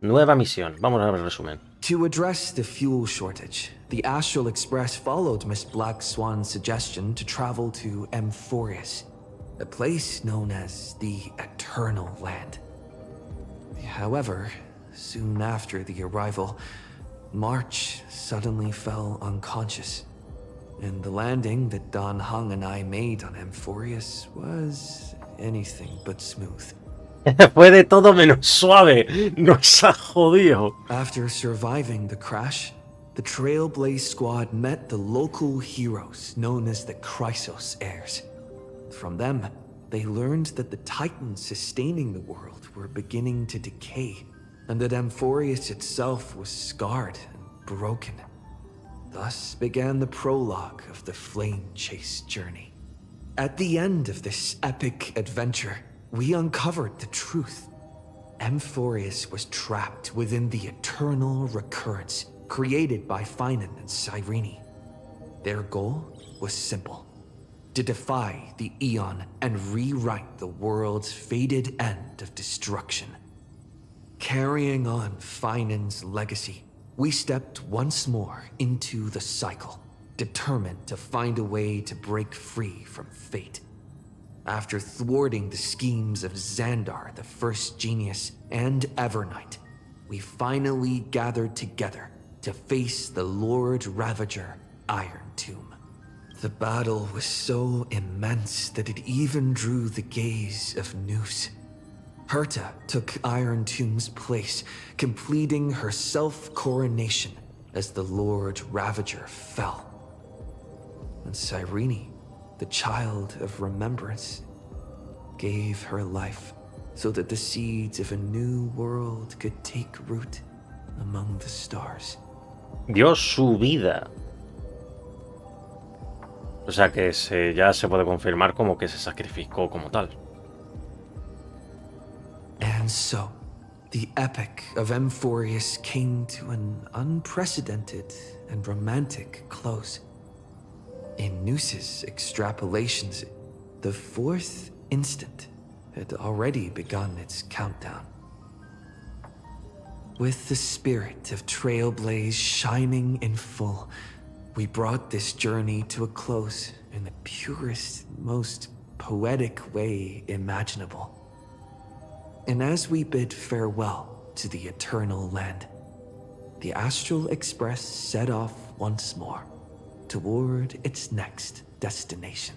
Nueva misión. Vamos a ver el resumen. To address the fuel shortage, the Astral Express followed Miss Black Swan's suggestion to travel to Amphorius, a place known as the Eternal Land. However, soon after the arrival, March suddenly fell unconscious, and the landing that Don Hung and I made on Amphorius was anything but smooth. Fue de todo menos suave. Nos ha jodido. After surviving the crash, the Trailblaze squad met the local heroes known as the Chrysos heirs. From them, they learned that the titans sustaining the world were beginning to decay, and that Amphorius itself was scarred and broken. Thus began the prologue of the Flame Chase journey. At the end of this epic adventure, we uncovered the truth. Amphorius was trapped within the eternal recurrence created by Finan and Cyrene. Their goal was simple: to defy the Aeon and rewrite the world's fated end of destruction. Carrying on Finan's legacy, we stepped once more into the cycle, determined to find a way to break free from fate. After thwarting the schemes of Xandar, the First Genius, and Evernight, we finally gathered together to face the Lord Ravager, Iron Tomb. The battle was so immense that it even drew the gaze of Noose. Herta took Iron Tomb's place, completing her self-coronation as the Lord Ravager fell. And Cyrene, the child of remembrance, gave her life so that the seeds of a new world could take root among the stars. Dio su vida. O sea que ya se puede confirmar como que se sacrificó como tal. And so, the epic of Amphorius came to an unprecedented and romantic close. In Noose's extrapolations, the fourth instant had already begun its countdown. With the spirit of Trailblaze shining in full, we brought this journey to a close in the purest, most poetic way imaginable. And as we bid farewell to the Eternal Land, the Astral Express set off once more toward its next destination.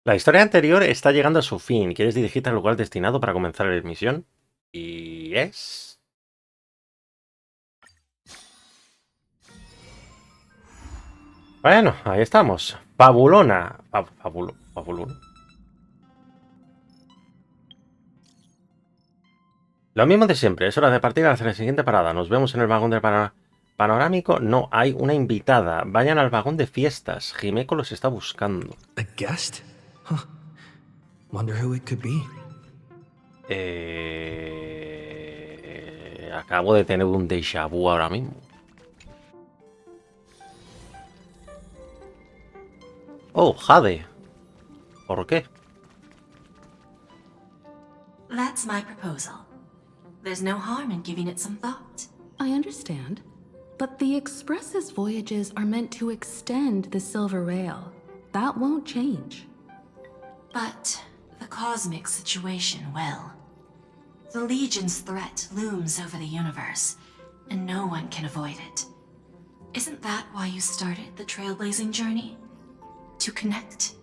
La historia anterior está llegando a su fin. ¿Quieres dirigirte al lugar destinado para comenzar la misión? Y es... Bueno, ahí estamos. Fabulona. Fabulona. Lo mismo de siempre. Es hora de partir hacia la siguiente parada. Nos vemos en el vagón del panorámico. No, hay una invitada. Vayan al vagón de fiestas. Jimeko los está buscando. A guest? Huh. Wonder who it could be. Acabo de tener un déjà vu ahora mismo. Oh, Jade. ¿Por qué? That's my proposal. There's no harm in giving it some thought. I understand. But the Express's voyages are meant to extend the Silver Rail. That won't change. But the cosmic situation will. The Legion's threat looms over the universe, and no one can avoid it. Isn't that why you started the trailblazing journey? To connect?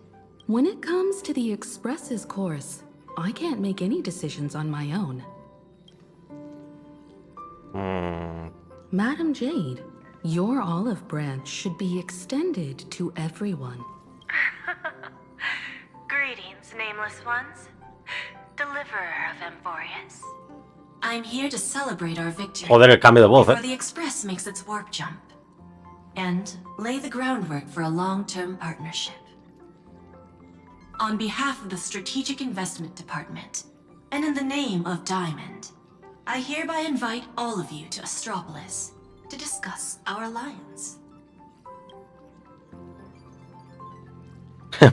When it comes to the Express's course, I can't make any decisions on my own. Madam Jade, your olive branch should be extended to everyone. Greetings, nameless ones. Deliverer of Amphorius. I'm here to celebrate our victory. Joder, el cambio de voz, before the Express makes its warp jump. And lay the groundwork for a long-term partnership. On behalf of the Strategic Investment Department, and in the name of Diamond, I hereby invite all of you to Astropolis to discuss our alliance.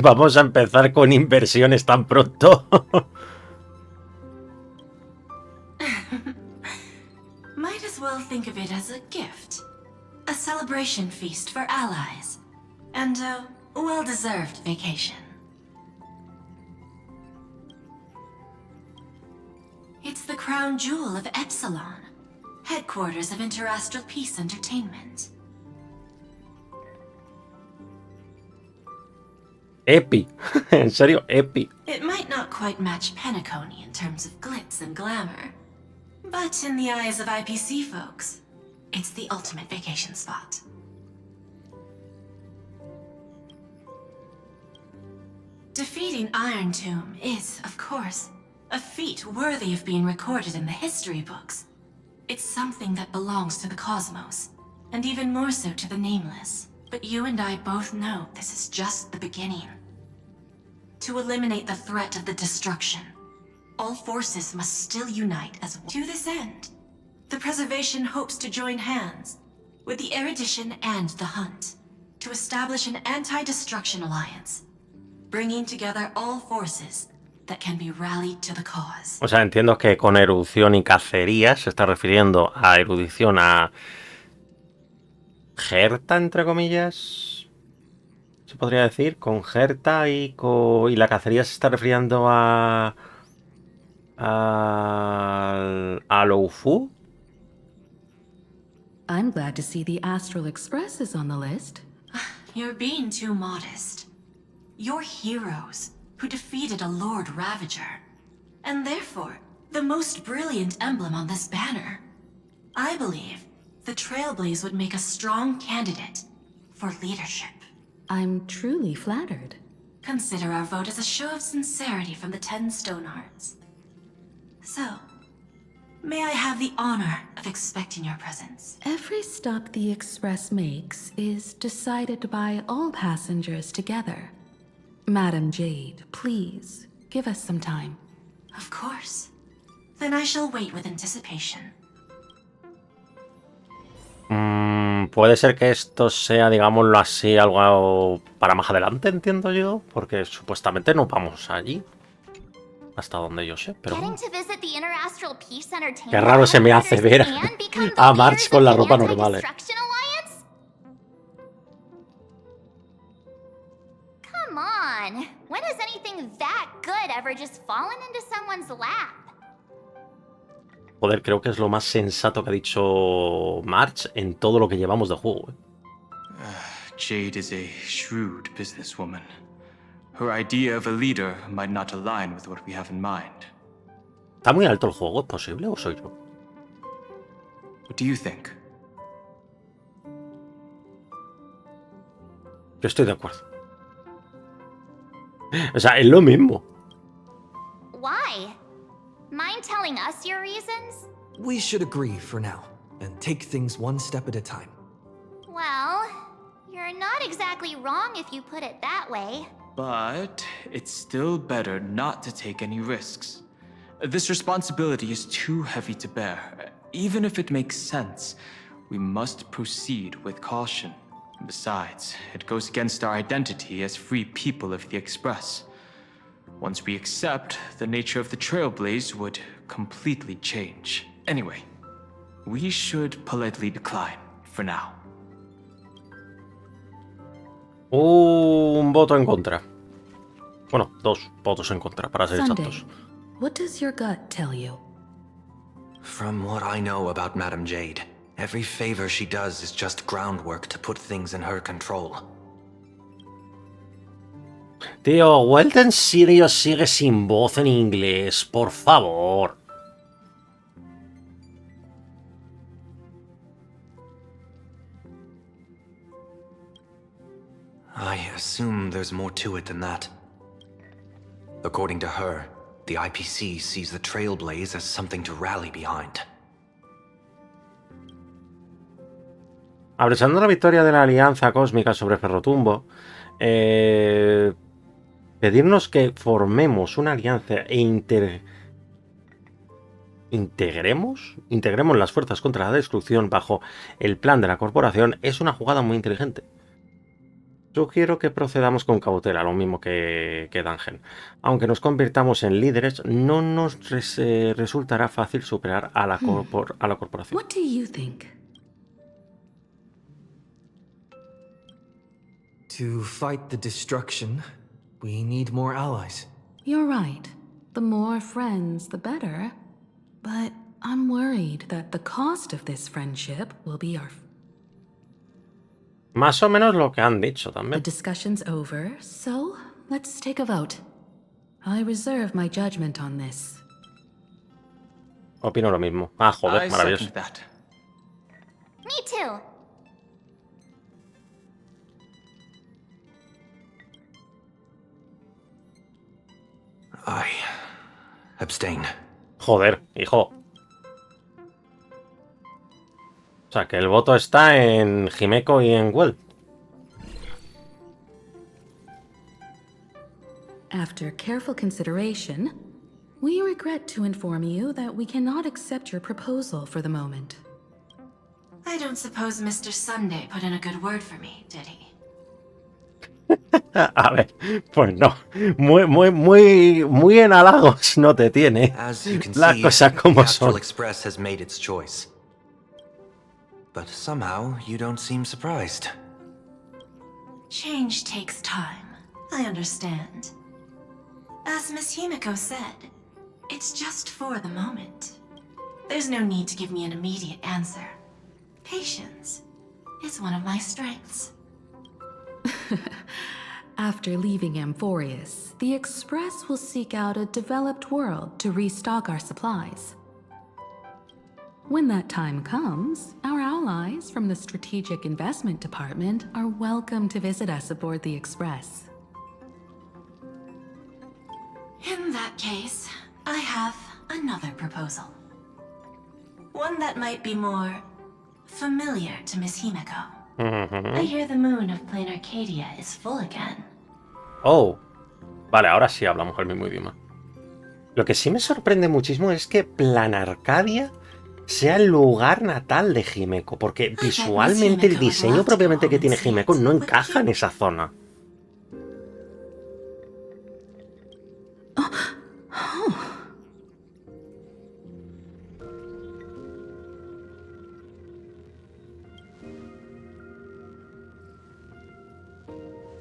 Vamos a empezar con inversiones tan pronto. Might as well think of it as a gift. A celebration feast for allies. And a well-deserved vacation. It's the crown jewel of Epsilon, headquarters of Interastral Peace Entertainment. Epi. En serio, Epi. It might not quite match Penacony in terms of glitz and glamour, but in the eyes of IPC folks, it's the ultimate vacation spot. Defeating Iron Tomb is, of course, a feat worthy of being recorded in the history books. It's something that belongs to the cosmos, and even more so to the Nameless. But you and I both know this is just the beginning. To eliminate the threat of the destruction, all forces must still unite as one. To this end, the Preservation hopes to join hands with the Erudition and the Hunt to establish an anti-destruction alliance, bringing together all forces that can be rallied to the cause. O sea, entiendo que con erudición y cacería se está refiriendo a erudición a Gerta, entre comillas, se podría decir, con Gerta y la cacería se está refiriendo a Loufu. I'm glad to see the Astral Express is on the list. You're being too modest. You're heroes who defeated a Lord Ravager, and therefore the most brilliant emblem on this banner. I believe the Trailblaze would make a strong candidate for leadership. I'm truly flattered. Consider our vote as a show of sincerity from the 10 Stonehearts. So, may I have the honor of expecting your presence? Every stop the Express makes is decided by all passengers together. Madam Jade, please, give us some time. Of course. Then I shall wait with anticipation. Puede ser que esto sea, digámoslo así, algo para más adelante, entiendo yo, porque supuestamente no vamos allí. Hasta donde yo sé, pero bueno. Qué raro se me hace ver a March con la ropa normal, ¿eh? Come on. When has anything that good ever just fallen into someone's lap? Joder, creo que es lo más sensato que ha dicho March en todo lo que llevamos de juego, ¿eh? Jade is a shrewd businesswoman. Her idea of a leader might not align with what we have in mind. ¿Está muy alto el juego? ¿Es posible o soy yo? What do you think? Yo estoy de acuerdo. O sea, es lo mismo. Why? Mind telling us your reasons? We should agree for now, and take things one step at a time. Well, you're not exactly wrong if you put it that way. But it's still better not to take any risks. This responsibility is too heavy to bear. Even if it makes sense, we must proceed with caution. Besides, it goes against our identity as free people of the Express. Once we accept, the nature of the Trailblaze would completely change. Anyway, we should politely decline for now. Un voto en contra. Bueno, 2 votos en contra, para ser Sunday, exactos. what does your gut tell you? From what I know about Madam Jade, every favor she does is just groundwork to put things in her control. Tío, Welton Sirius sigue sin voz en inglés, por favor. I assume there's more to it than that. According to her, the IPC sees the Trailblaze as something to rally behind. Aprovechando la victoria de la Alianza Cósmica sobre Ferrotumbo, pedirnos que formemos una alianza e integremos las fuerzas contra la destrucción bajo el plan de la corporación es una jugada muy inteligente. Sugiero que procedamos con cautela, lo mismo que Dangen. Aunque nos convirtamos en líderes, no nos resultará fácil superar a la corporación. What do you think? To fight the destruction, we need more allies. You're right. The more friends, the better. But I'm worried that the cost of this friendship will be our... Más o menos lo que han dicho The también. discussion's over, so let's take a vote. I reserve my judgment on this. Opino lo mismo. Ah, joder, I maravilloso. second that. Me too. I abstain. Joder, hijo. O sea, que el voto está en Himeko y en Well. After careful consideration, we regret to inform you that we cannot accept your proposal for the moment. I don't suppose Mr. Sunday put in a good word for me, did he? A ver, pues no. Muy en halagos no te tiene. As you can Las see, cosas como the Astral son. Express has made its choice. But somehow, you don't seem surprised. Change takes time. I understand. As Miss Himiko said, it's just for the moment. There's no need to give me an immediate answer. Patience is one of my strengths. After leaving Amphorius, the Express will seek out a developed world to restock our supplies. When that time comes, our allies from the Strategic Investment Department are welcome to visit us aboard the Express. In that case, I have another proposal. One that might be more familiar to Miss Himiko. I hear the moon of Plain Arcadia is full again. Oh. Vale, ahora sí hablamos el mismo idioma. Lo que sí me sorprende muchísimo es que Plan Arcadia sea el lugar natal de Himeko, porque visualmente el diseño propiamente que tiene Himeko no encaja en esa zona.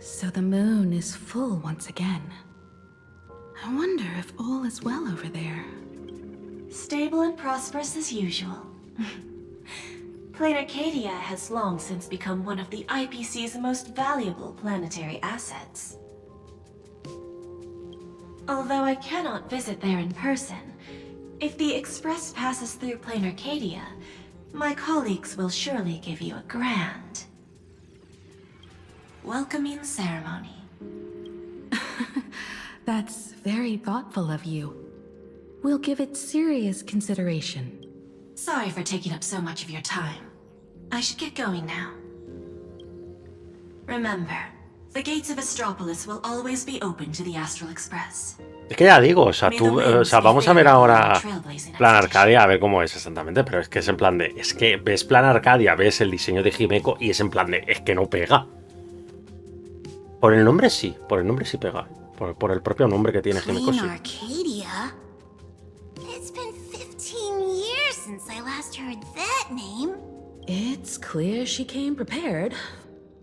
So the moon is full once again. I wonder if all is well over there. Stable and prosperous as usual. Plain Arcadia has long since become one of the IPC's most valuable planetary assets. Although I cannot visit there in person, if the Express passes through Plain Arcadia, my colleagues will surely give you a grand welcoming ceremony. That's very thoughtful of you. We'll give it serious consideration. Sorry for taking up so much of your time. I should get going now. Remember, the gates of Astropolis will always be open to the Astral Express. Es que ya digo, o sea, vamos a ver ahora Plan Arcadia, a ver cómo es exactamente, pero es que es en plan de, es que ves Plan Arcadia, ves el diseño de Himeko y es en plan de, es que no pega. Por el nombre sí pega. Por el propio nombre que tiene Himeko, sí. Arcadia? It's been 15 years since I last heard that name. It's clear she came prepared.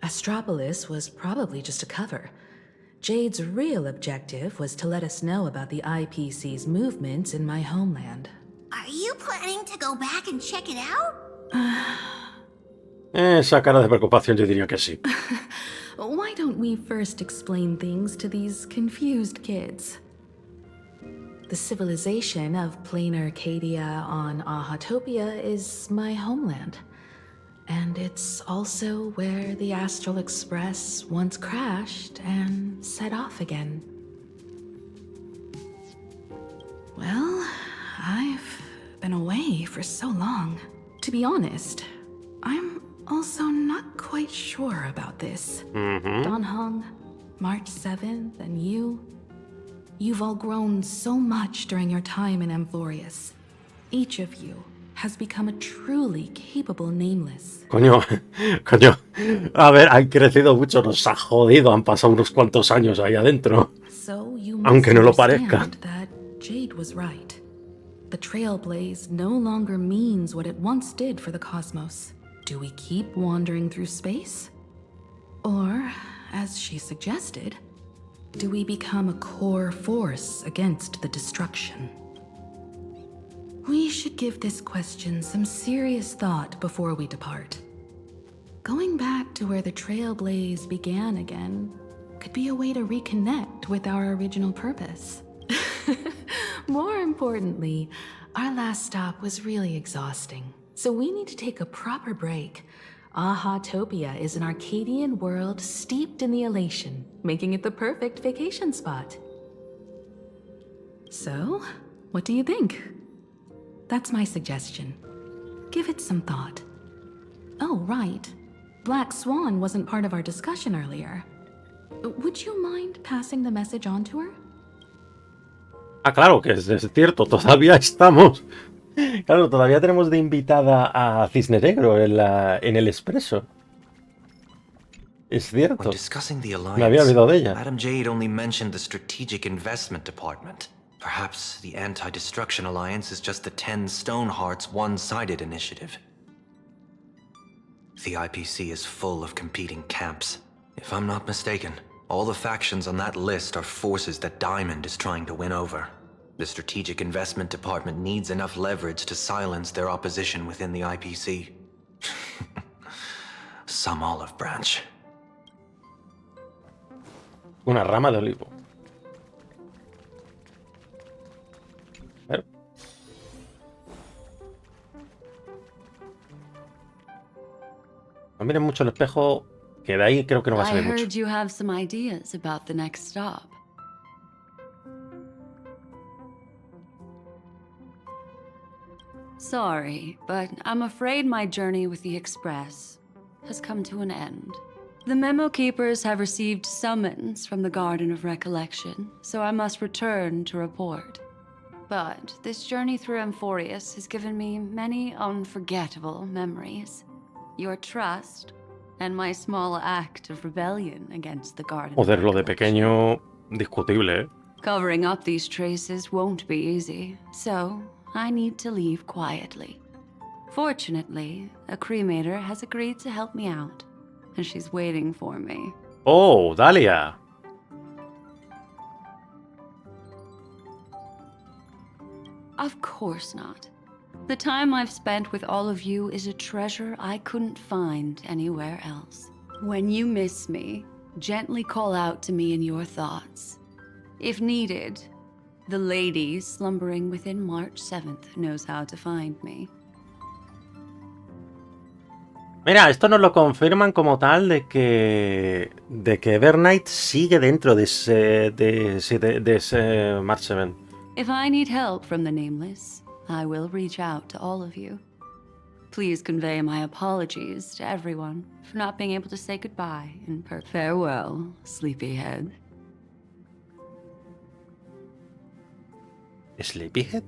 Astropolis was probably just a cover. Jade's real objective was to let us know about the IPC's movements in my homeland. Are you planning to go back and check it out? Esa cara de preocupación yo diría que sí. Why don't we first explain things to these confused kids? The civilization of Plain Arcadia on Ahatopia is my homeland. And it's also where the Astral Express once crashed and set off again. Well, I've been away for so long. To be honest, I'm also not quite sure about this. Don Hung, March 7th, and you've all grown so much during your time in Amphorius. Each of you has become a truly capable nameless. Coño, coño. A ver, han crecido mucho, nos ha jodido, han pasado unos cuantos años ahí adentro. So you must Aunque no lo parezca. understand that Jade was right. The Trailblaze no longer means what it once did for the cosmos. Do we keep wandering through space? Or, as she suggested, do we become a core force against the destruction? We should give this question some serious thought before we depart. Going back to where the Trailblaze began again could be a way to reconnect with our original purpose. More importantly, our last stop was really exhausting, so we need to take a proper break. Ahatopia is an Arcadian world steeped in the elation, making it the perfect vacation spot. So, what do you think? That's my suggestion. Give it some thought. Oh, right. Black Swan wasn't part of our discussion earlier. Would you mind passing the message on to her? Ah, claro, que es cierto, todavía estamos. Claro, todavía tenemos de invitada a Cisne Negro en el Expreso. Es cierto. When discussing the Me había alliance, olvidado de ella. Madame Jade only mentioned the Strategic Investment Department. Perhaps the Anti-Destruction Alliance is just the 10 Stonehearts one-sided initiative. The IPC is full of competing camps. If I'm not mistaken, all the factions on that list are forces that Diamond is trying to win over. The Strategic Investment Department needs enough leverage to silence their opposition within the IPC. Some olive branch. Una rama de olivo. A ver. No miren mucho el espejo, que de ahí creo que no va a I salir mucho. heard you have some ideas about the next stop. Sorry, but I'm afraid my journey with the Express has come to an end. The Memo Keepers have received summons from the Garden of Recollection, so I must return to report. But this journey through Amphorius has given me many unforgettable memories. Your trust, and my small act of rebellion against the Garden of Joder, lo de Recollection. pequeño, discutible, ¿eh? Covering up these traces won't be easy, so I need to leave quietly. Fortunately, a cremator has agreed to help me out, and she's waiting for me. ¡Oh, Dalia! Of course not. The time I've spent with all of you is a treasure I couldn't find anywhere else. When you miss me, gently call out to me in your thoughts. If needed, the lady slumbering within March 7th knows how to find me. Mira, esto nos lo confirman como tal de que Evernight sigue dentro de ese March 7. If I need help from the Nameless, I will reach out to all of you. Please convey my apologies to everyone for not being able to say goodbye in person. Farewell, sleepyhead. ¿Sleepyhead?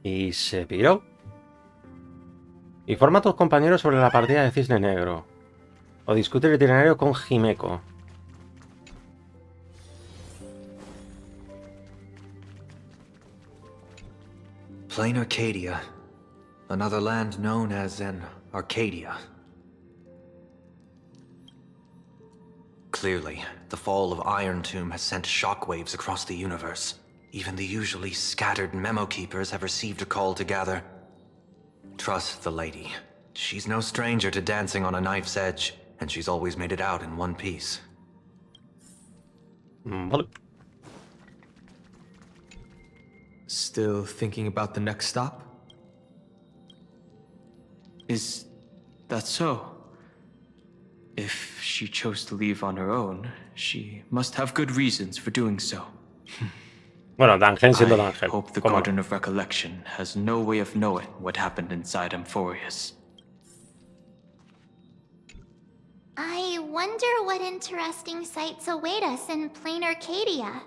Y se piró. Informa a tus compañeros sobre la partida de Cisne Negro. O discute el itinerario con Himeko. Plain Arcadia. Another land known as an Arcadia. Clearly, the fall of Iron Tomb has sent shockwaves across the universe. Even the usually scattered Memo Keepers have received a call to gather. Trust the lady. She's no stranger to dancing on a knife's edge, and she's always made it out in one piece. Vale. Still thinking about the next stop? Is that so? If she chose to leave on her own, she must have good reasons for doing so. Bueno, D'Angel siendo I D'Angel. hope the ¿Cómo no? Garden of Recollection has no way of knowing what happened inside Amphorius. I wonder what interesting sights await us in plain Arcadia.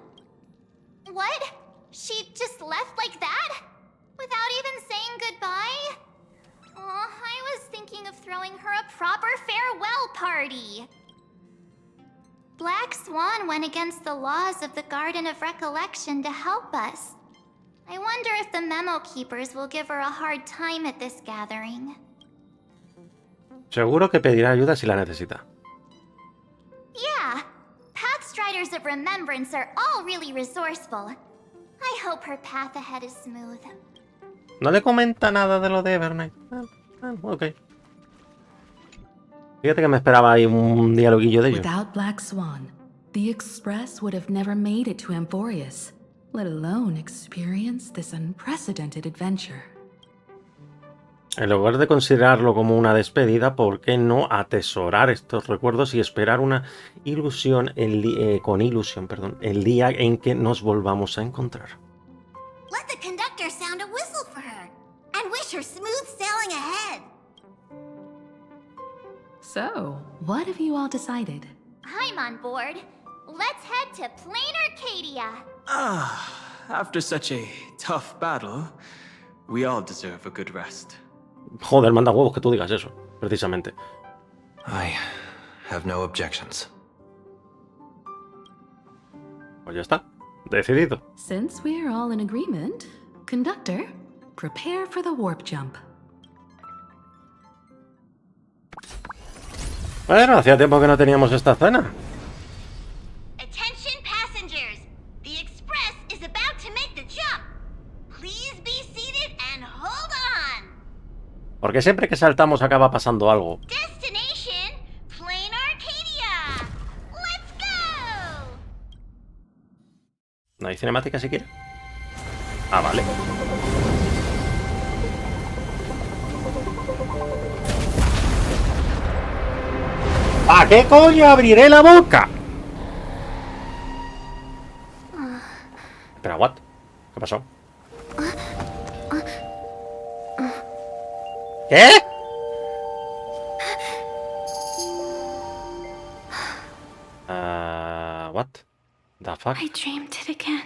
What? She just left like that? Without even saying goodbye? Oh, I was thinking of throwing her a proper farewell party. Black Swan went against the laws of the Garden of Recollection to help us. I wonder if the Memo Keepers will give her a hard time at this gathering. Seguro que pedirá ayuda si la necesita. Yeah, Pathstriders of Remembrance are all really resourceful. I hope her path ahead is smooth. No le comenta nada de lo de Evernight. Ok. Fíjate que me esperaba ahí un dialoguillo de ellos. Without Black Swan, the Express would have never made it to Amphorius, let alone experience this unprecedented adventure. En lugar de considerarlo como una despedida, ¿por qué no atesorar estos recuerdos y esperar una ilusión, con ilusión, el día en que nos volvamos a encontrar? Let the conductor sound a whistle for her, and wish her smooth sailing ahead. So, what have you all decided? I'm on board. Let's head to Plain Arcadia. After such a tough battle, we all deserve a good rest. Joder, manda huevos que tú digas eso, precisamente. I have no objections. Pues ya está, decidido. Since we're all in agreement, Conductor, prepare for the warp jump. Bueno, hacía tiempo que no teníamos esta escena. Attention passengers! The Express is about to make the jump. Please be seated and hold on. Porque siempre que saltamos acaba pasando algo. Destination, Plain Arcadia. Let's go. ¿No hay cinemática siquiera? Ah, vale. ¿A qué coño abriré la boca? Espera, what? ¿Qué pasó? ¿Qué? What? The fuck? I dreamed it again.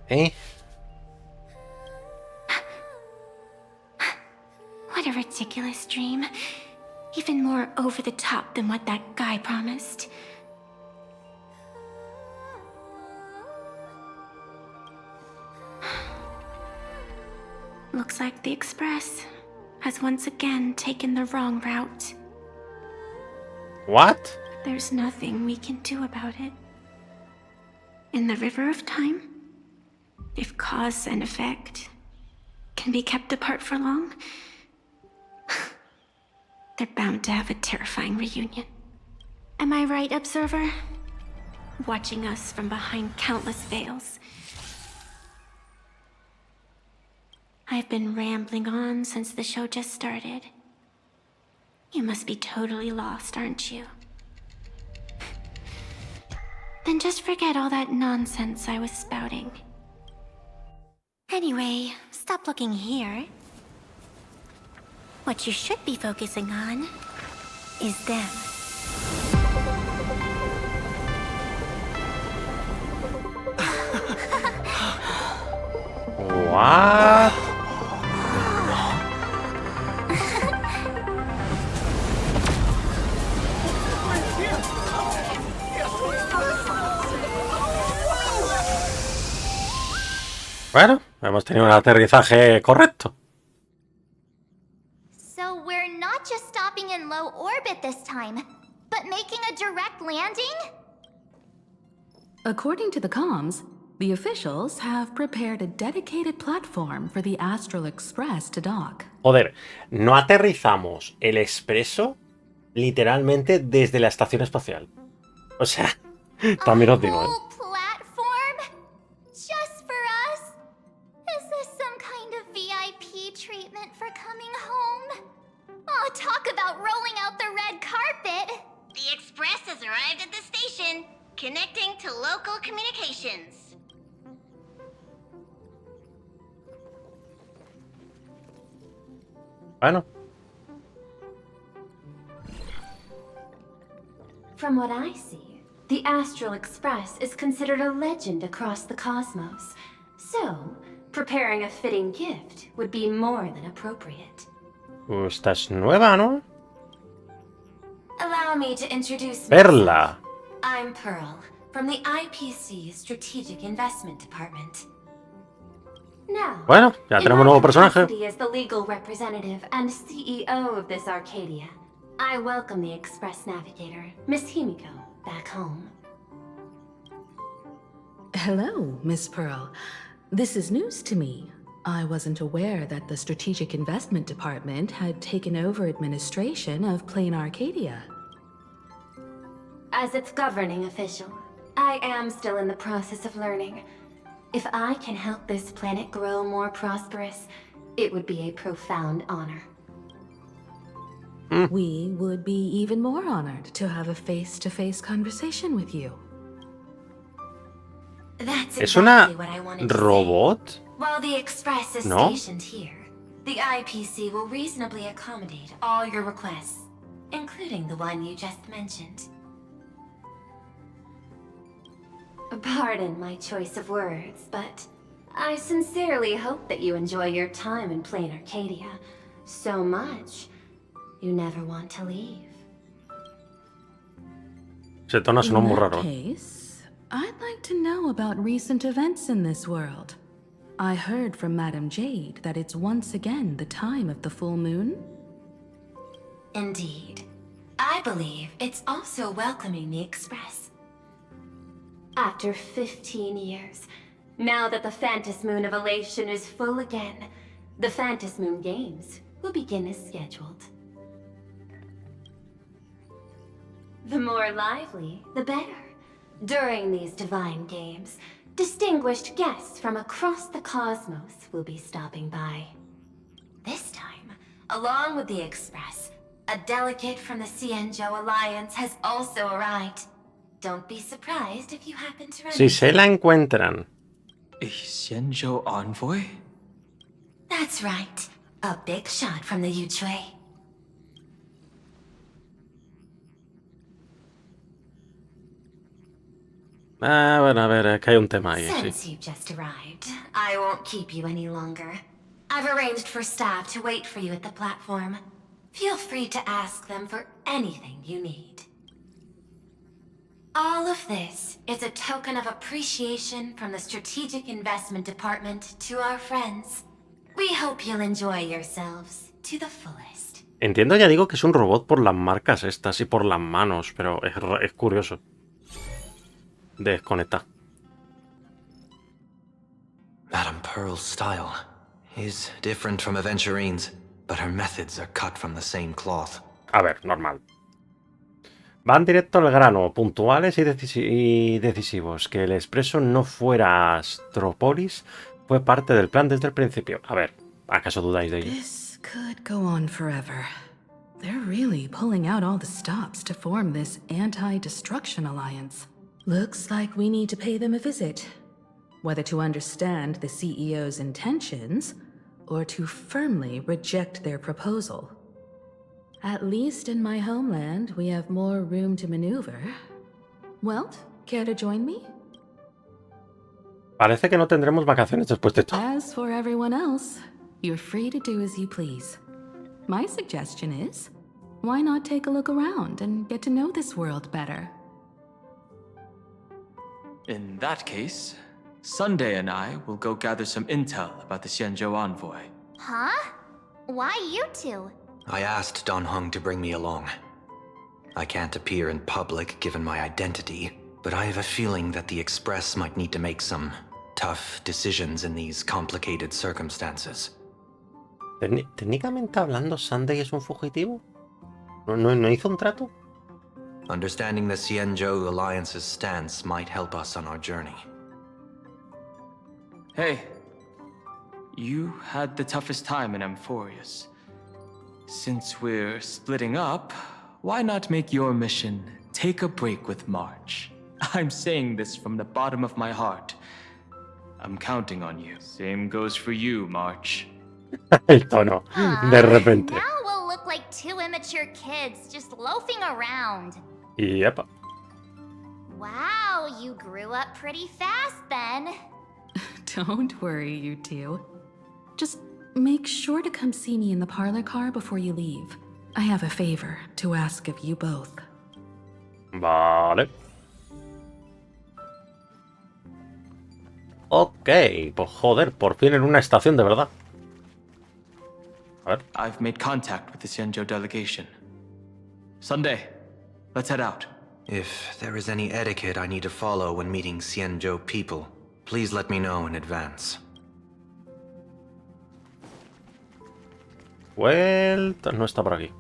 ¿Eh? What a ridiculous dream. Even more over the top than what that guy promised. Looks like the Express has once again taken the wrong route. What? There's nothing we can do about it. In the river of time, if cause and effect can be kept apart for long, they're bound to have a terrifying reunion. Am I right, Observer? Watching us from behind countless veils. I've been rambling on since the show just started. You must be totally lost, aren't you? Then just forget all that nonsense I was spouting. Anyway, stop looking here. What you should be focusing on is them. What? Bueno, hemos tenido un aterrizaje correcto. So we're not just stopping in low orbit this time, but making a direct landing? According to the comms, the officials have prepared a dedicated platform for the Astral Express to dock. Joder, no aterrizamos el expreso literalmente desde la estación espacial. O sea, también os digo, whole platform? Just for us? Is this some kind of VIP treatment for coming home? Oh, talk about rolling out the red carpet! The Express has arrived at the station, connecting to local communications. Bueno, From what I see, the Astral Express is considered a legend across the cosmos. So, preparing a fitting gift would be more than appropriate. Esta es nueva, ¿no? Allow me to introduce Perla. myself. I'm Pearl, from the IPC Strategic Investment Department. Now, Bueno, ya tenemos un nuevo personaje. as the legal representative and CEO of this Arcadia, I welcome the Express Navigator, Miss Himiko, back home. Hello, Miss Pearl. This is news to me. I wasn't aware that the Strategic Investment Department had taken over administration of Plain Arcadia. As its governing official, I am still in the process of learning. If I can help this planet grow more prosperous, it would be a profound honor. We would be even more honored to have a face-to-face conversation with you. That's ¿Es una exactly what I wanted to say. robot? While the Express is No. stationed here, the IPC will reasonably accommodate all your requests, including the one you just mentioned. Pardon my choice of words, but I sincerely hope that you enjoy your time in Plain Arcadia so much you never want to leave. Ese tono sonó muy In that raro. case, I'd like to know about recent events in this world. I heard from Madame Jade that it's once again the time of the full moon. Indeed. I believe it's also welcoming the Express. After 15 years, now that the Phantas Moon of Elation is full again, the Phantas Moon Games will begin as scheduled. The more lively, the better. During these divine games, distinguished guests from across the cosmos will be stopping by. This time, along with the Express, a delegate from the Xianzhou Alliance has also arrived. Don't be surprised if you happen to run Si se la encuentran. A Xianzhou envoy? That's right. A big shot from the Yuchui. Ah, bueno, a ver, es que hay un tema ahí, Since sí. you've just arrived, I won't keep you any longer. I've arranged for staff to wait for you at the platform. Feel free to ask them for anything you need. All of this is a token of appreciation from the Strategic Investment Department to our friends. We hope you'll enjoy yourselves to the fullest. Entiendo, ya digo, que es un robot por las marcas estas y por las manos, pero es curioso. Desconectar. Madame Pearl's style is different from Aventurine's, but her methods are cut from the same cloth. A ver, normal. Van directo al grano, puntuales y decisivos. Que el expreso no fuera Astropolis fue parte del plan desde el principio. A ver, ¿acaso dudáis de ello? This could go on forever. They're really pulling out all the stops to form this anti-destruction alliance. Looks like we need to pay them a visit. Whether to understand the CEO's intentions, or to firmly reject their proposal. At least in my homeland, we have more room to maneuver. Welt, care to join me? Parece que no tendremos vacaciones después de esto. As for everyone else, you're free to do as you please. My suggestion is, why not take a look around and get to know this world better? In that case, Sunday and I will go gather some intel about the Xianzhou envoy. Huh? Why you two? I asked Don Hung to bring me along. I can't appear in public given my identity, but I have a feeling that the Express might need to make some tough decisions in these complicated circumstances. Técnicamente hablando, Sunday es un fugitivo. ¿No hizo un trato? Understanding the Xianzhou Alliance's stance might help us on our journey. Hey, you had the toughest time in Amphorius. Since we're splitting up, why not make your mission take a break with March? I'm saying this from the bottom of my heart. I'm counting on you. Same goes for you, March. El tono, de repente. Now we'll look like two immature kids just loafing around. Y epa. Wow, you grew up pretty fast then. Don't worry, you two. Just make sure to come see me in the parlor car before you leave. I have a favor to ask of you both. Vale. Ok, pues joder, por fin en una estación de verdad. A ver. I've made contact with the Xianzhou delegation. Sunday, let's head out. If there is any etiquette I need to follow when meeting Xianzhou people, please let me know in advance. Vuelta, no está por aquí.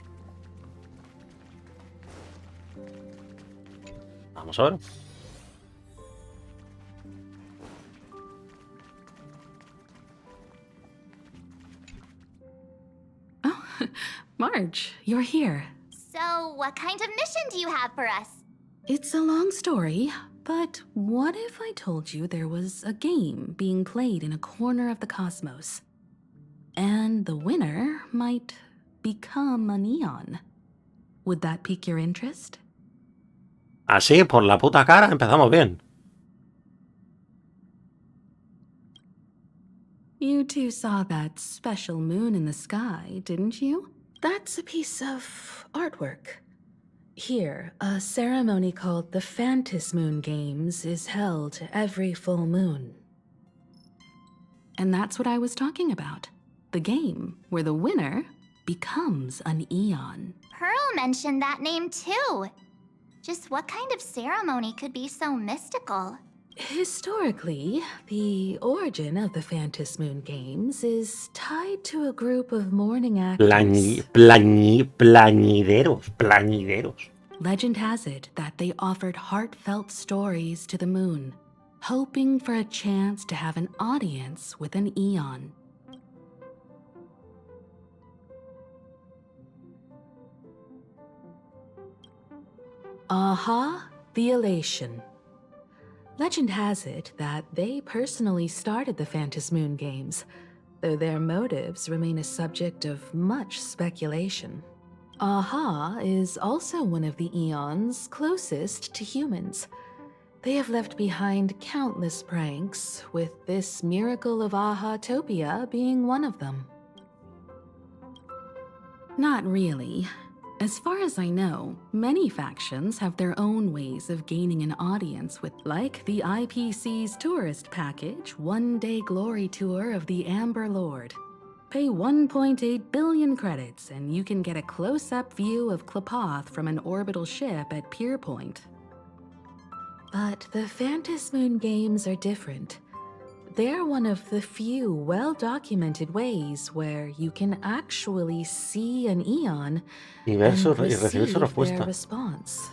Vamos a ver. Oh, Marge, you're here. So, what kind of mission do you have for us? It's a long story, but what if I told you there was a game being played in a corner of the cosmos? And the winner might become a neon. Would that pique your interest? Así, por la puta cara, empezamos bien. You two saw that special moon in the sky, didn't you? That's a piece of artwork. Here, a ceremony called the Phantom Moon Games is held every full moon. And that's what I was talking about. The game where the winner becomes an eon. Pearl mentioned that name too. Just what kind of ceremony could be so mystical? Historically, the origin of the Phantom Moon Games is tied to a group of mourning actors. Plañideros. Legend has it that they offered heartfelt stories to the moon, hoping for a chance to have an audience with an eon. Aha, the elation. Legend has it that they personally started the Phantom Moon Games, though their motives remain a subject of much speculation. Aha is also one of the eons closest to humans. They have left behind countless pranks, with this miracle of Aha-topia being one of them. Not really. As far as I know, many factions have their own ways of gaining an audience with, like the IPC's tourist package, one-day glory tour of the Amber Lord. Pay 1.8 billion credits and you can get a close-up view of Klapoth from an orbital ship at Pier Point. But the Phantom Moon Games are different. They're one of the few well-documented ways where you can actually see an eon and receive their response.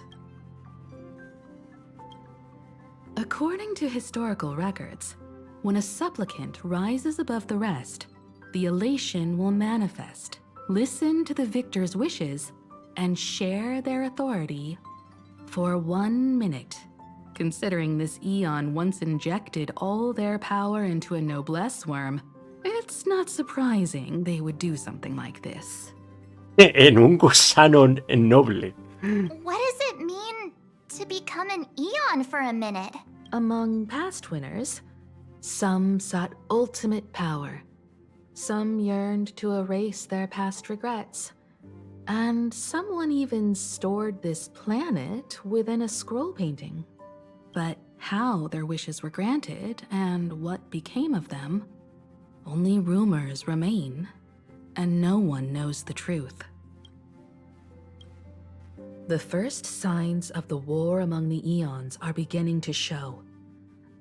According to historical records, when a supplicant rises above the rest, the elation will manifest, listen to the victor's wishes, and share their authority for 1 minute. Considering this eon once injected all their power into a noblesse worm, it's not surprising they would do something like this. En un gusano noble. What does it mean to become an eon for a minute? Among past winners, some sought ultimate power. Some yearned to erase their past regrets. And someone even stored this planet within a scroll painting. But how their wishes were granted and what became of them, only rumors remain, and no one knows the truth. The first signs of the war among the eons are beginning to show.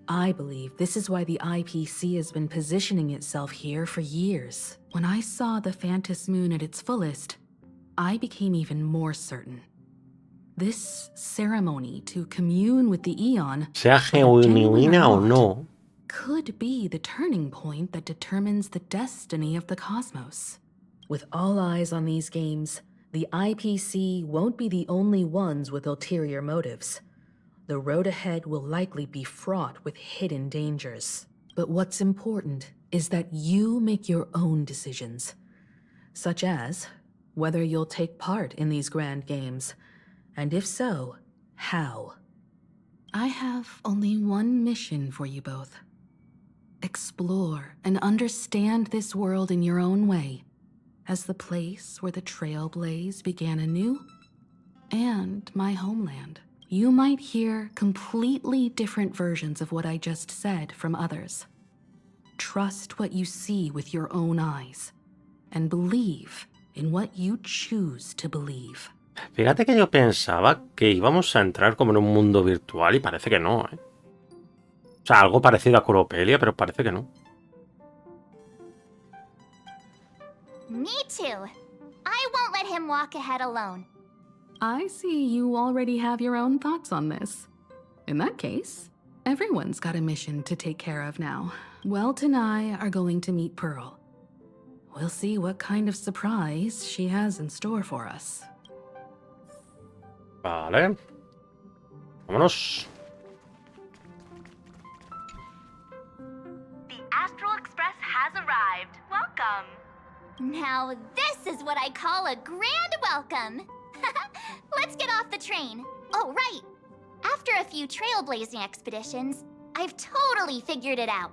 I believe this is why the IPC has been positioning itself here for years. When I saw the Phantom Moon at its fullest, I became even more certain. This ceremony to commune with the eon, sea genuina o no, could be the turning point that determines the destiny of the cosmos. With all eyes on these games, the IPC won't be the only ones with ulterior motives. The road ahead will likely be fraught with hidden dangers. But what's important is that you make your own decisions, such as whether you'll take part in these grand games, and if so, how. I have only one mission for you both. Explore and understand this world in your own way, as the place where the Trailblaze began anew, and my homeland. You might hear completely different versions of what I just said from others. Trust what you see with your own eyes, and believe in what you choose to believe. Fíjate que yo pensaba que íbamos a entrar como en un mundo virtual y parece que no, ¿eh? O sea, algo parecido a Curopelia, pero parece que no. Me too. I won't let him walk ahead alone. I see you already have your own thoughts on this. In that case, everyone's got a mission to take care of now. Welt and I are going to meet Pearl. We'll see what kind of surprise she has in store for us. Vale. Vámonos. The Astral Express has arrived. Welcome. Now this is what I call a grand welcome. Let's get off the train. Oh, right. After a few trailblazing expeditions, I've totally figured it out.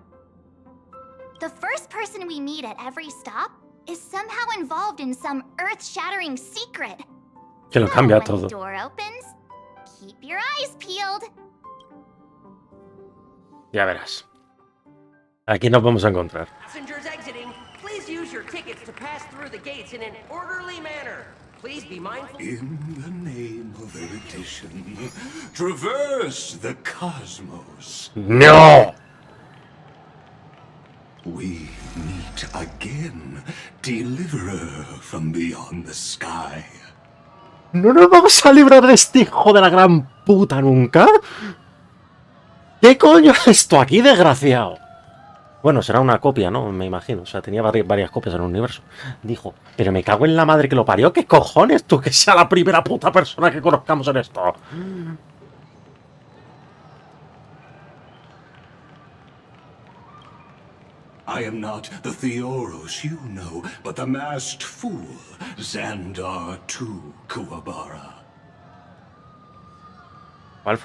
The first person we meet at every stop is somehow involved in some earth-shattering secret. Que lo cambia When todo. the door opens, keep your eyes peeled. Ya verás. Aquí nos vamos a encontrar. Passengers exiting, please use your tickets to pass through the gates in an orderly manner. Please be mindful. In the name of erudition, traverse the cosmos. ¡No! We meet again, deliverer from beyond the sky. ¿No nos vamos a librar de este hijo de la gran puta nunca? ¿Qué coño es esto aquí, desgraciado? Bueno, será una copia, ¿no? Me imagino. O sea, tenía varias copias en el universo. Dijo, pero me cago en la madre que lo parió. ¿Qué cojones tú que sea la primera puta persona que conozcamos en esto? I am not the Theoros you know, but the masked fool, Xandar II Kuwabara. ¿Cuál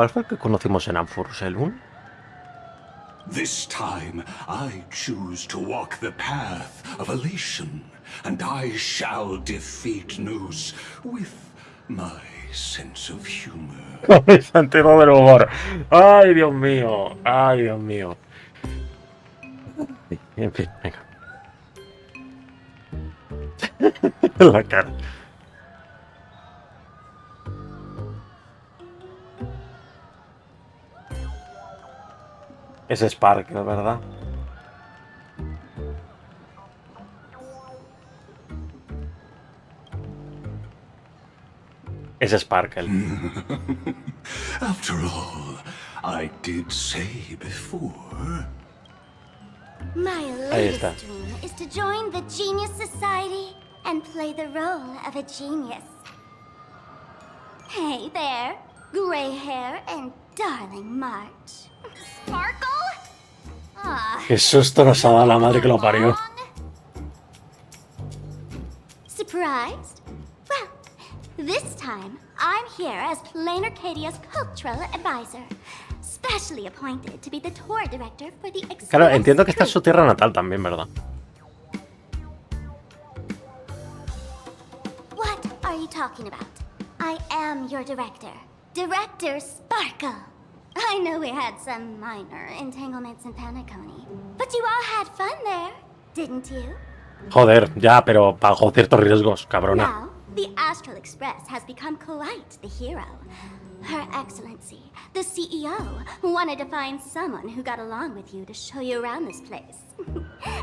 fue el que conocimos en Anfurselun? This time, I choose to walk the path of elation, and I shall defeat Noose with my sense of humor. Mi sentido del humor. Ay, Dios mío. Ay, Dios mío. En fin, venga. La cara. Es Sparkle, ¿verdad? Es Sparkle. After all, I did say before. My Ahí está. latest dream is to join the Genius Society and play the role of a genius. Hey there, gray hair and darling March. Sparkle? Ah, Qué susto nos ha dado la madre que lo parió. surprised? Well, this time I'm here as Plain Arcadia's cultural advisor, specially appointed to be the tour director for the Express. Claro, entiendo que esta es su tierra natal también, ¿verdad? What are you talking about? I am your director, Director Sparkle. I know we had some minor entanglements in Panaconi, but you all had fun there, didn't you? Joder, ya, pero bajo ciertos riesgos, cabrona. Now, the Astral Express has become quite the hero. Her Excellency, the CEO, wanted to find someone who got along with you to show you around this place.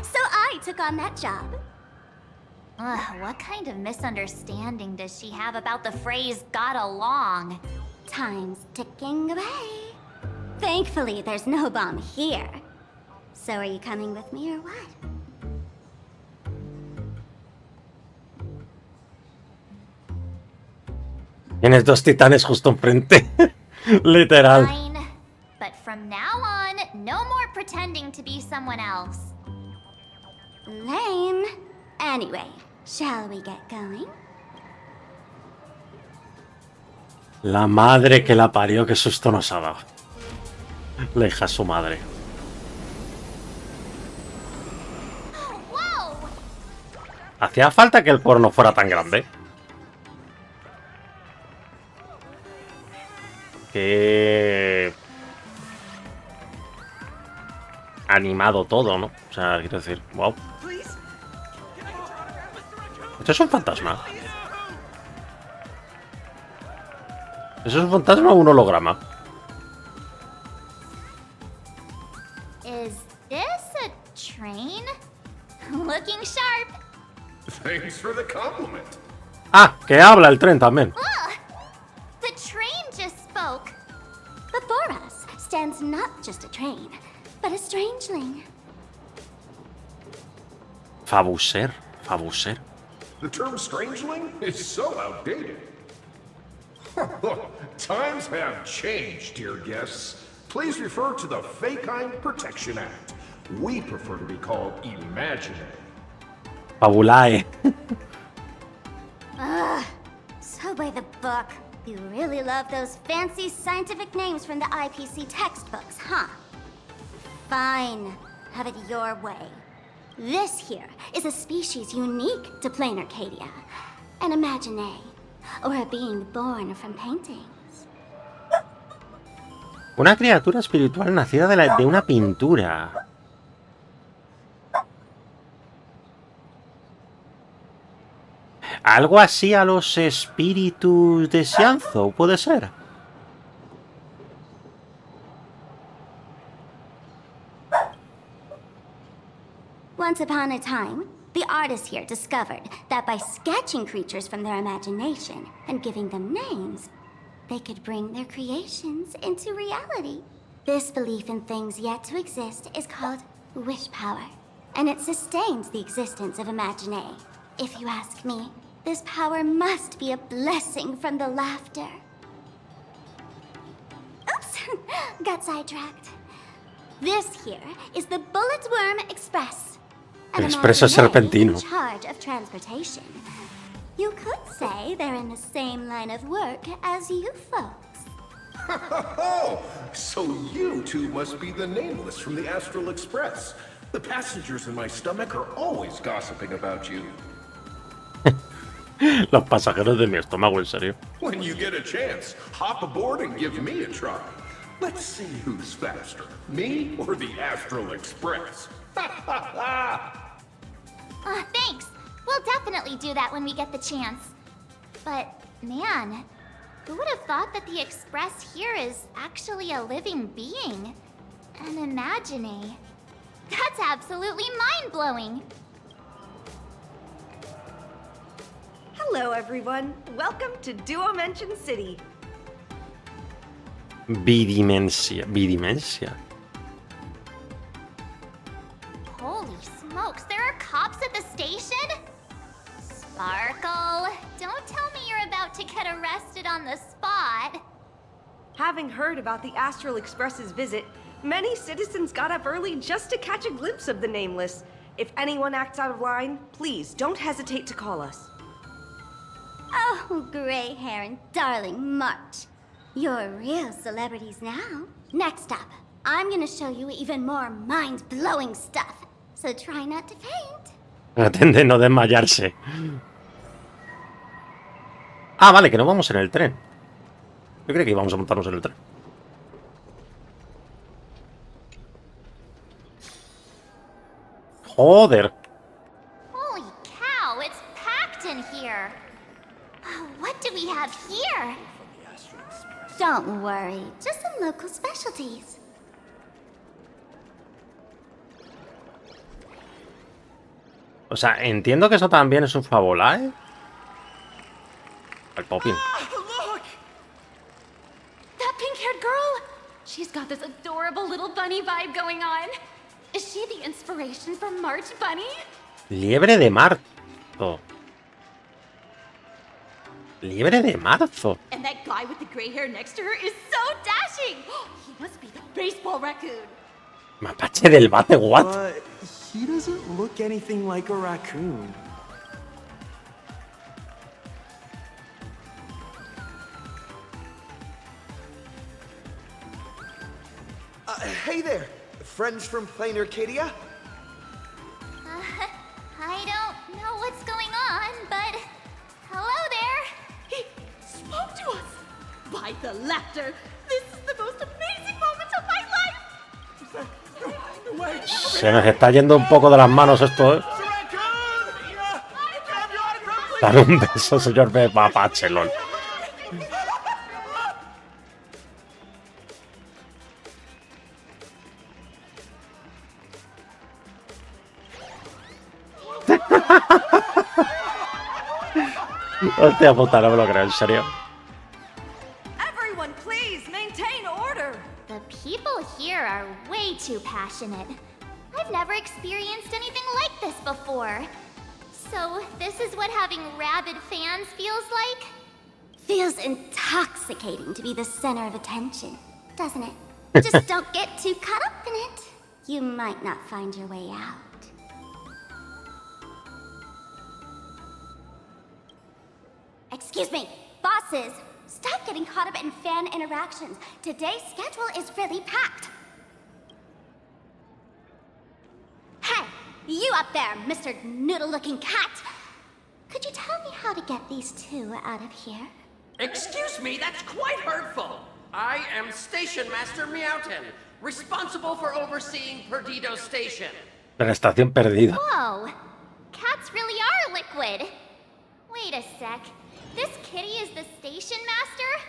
So I took on that job. What kind of misunderstanding does she have about the phrase got along? Time's ticking away. Thankfully, there's no bomb here. So are you coming with me or what? Tienes dos titanes justo enfrente. Literal. Fine. But from now on, no more pretending to be someone else. Lame. Anyway, shall we get going? La madre que la parió, qué susto nos ha dado. La hija de su madre. Hacía falta que el porno fuera tan grande. Que... animado todo, ¿no? O sea, quiero decir, wow. ¿Esto es un fantasma? ¿Eso es un fantasma o un holograma? Is this a train? Looking sharp. Thanks for the compliment. Ah, que habla el tren también. The train just spoke. Before us stands not just a train, but a strangeling. Fabuser, Fabuser. The term strangeling is so outdated. Times have changed, dear guests. Please refer to the Fekine Protection Act. We prefer to be called imaginary. Fabulae. So by the book. You really love those fancy scientific names from the IPC textbooks, huh? Fine. Have it your way. This here is a species unique to plain Arcadia. An imagine, or a being born from paintings. Una criatura espiritual nacida de una pintura. Algo así a los espíritus de Xianzo, ¿puede ser? Once upon a time, the artists here discovered that by sketching creatures from their imagination and giving them names, they could bring their creations into reality. This belief in things yet to exist is called wish power, and it sustains the existence of imagine. If you ask me, this power must be a blessing from the laughter. Oops, got sidetracked. This here is the Bullet Worm Express. El expreso serpentino. In charge of transportation. You could say they're in the same line of work as you folks. Oh, so you two must be the Nameless from the Astral Express. The passengers in my stomach are always gossiping about you. Los pasajeros de mi estómago, en serio. When you get a chance, hop aboard and give me a try. Let's see who's faster, me or the Astral Express. Thanks. We'll definitely do that when we get the chance. But, man, who would have thought that the Express here is actually a living being? An imagine. That's absolutely mind-blowing. Hello, everyone. Welcome to Duomension City. Bidimensia. Bidimensia. Holy smokes, there are cops at the station? Sparkle, don't tell me you're about to get arrested on the spot. Having heard about the Astral Express's visit, many citizens got up early just to catch a glimpse of the Nameless. If anyone acts out of line, please don't hesitate to call us. Oh, gray hair and darling March. You're real celebrities now. Next up, I'm gonna show you even more mind-blowing stuff. So try not to faint. Atende no desmayarse. Ah, vale, que no vamos en el tren. Yo creo que íbamos a montarnos en el tren. Joder. Holy cow, it's packed in here. What do we have here? Don't worry, just some local specialties. O sea, entiendo que eso también es un Fabulae. El Popping. Look! That pink-haired girl! She's got this adorable little bunny vibe going on. Is she the inspiration for March Bunny? Liebre de marzo. Liebre de marzo. And that guy with the gray hair next to her is so dashing! He must be the baseball raccoon. Mapache del bate, what? He doesn't look anything like a raccoon. Hey there, friends from plain Arcadia? I don't know what's going on, but hello there. He spoke to us! By the laughter, this is the most amazing moment of my life! Se nos está yendo un poco de las manos esto, ¿eh? Dale un beso, señor Mapache, lol. Hostia puta, no me lo creo, en serio. Everyone, please maintain order. The people here are way too passionate. I've never experienced anything like this before. So, this is what having rabid fans feels like? Feels intoxicating to be the center of attention, doesn't it? Just don't get too caught up in it. You might not find your way out. Excuse me, bosses, stop getting caught up in fan interactions. Today's schedule is really packed. Hey, you up there, Mr. Noodle-looking cat. Could you tell me how to get these two out of here? Excuse me, that's quite hurtful. I am Station Master Meowton, responsible for overseeing Perdido Station. La estación perdida. Whoa, cats really are liquid. Wait a sec. This kitty is the station master?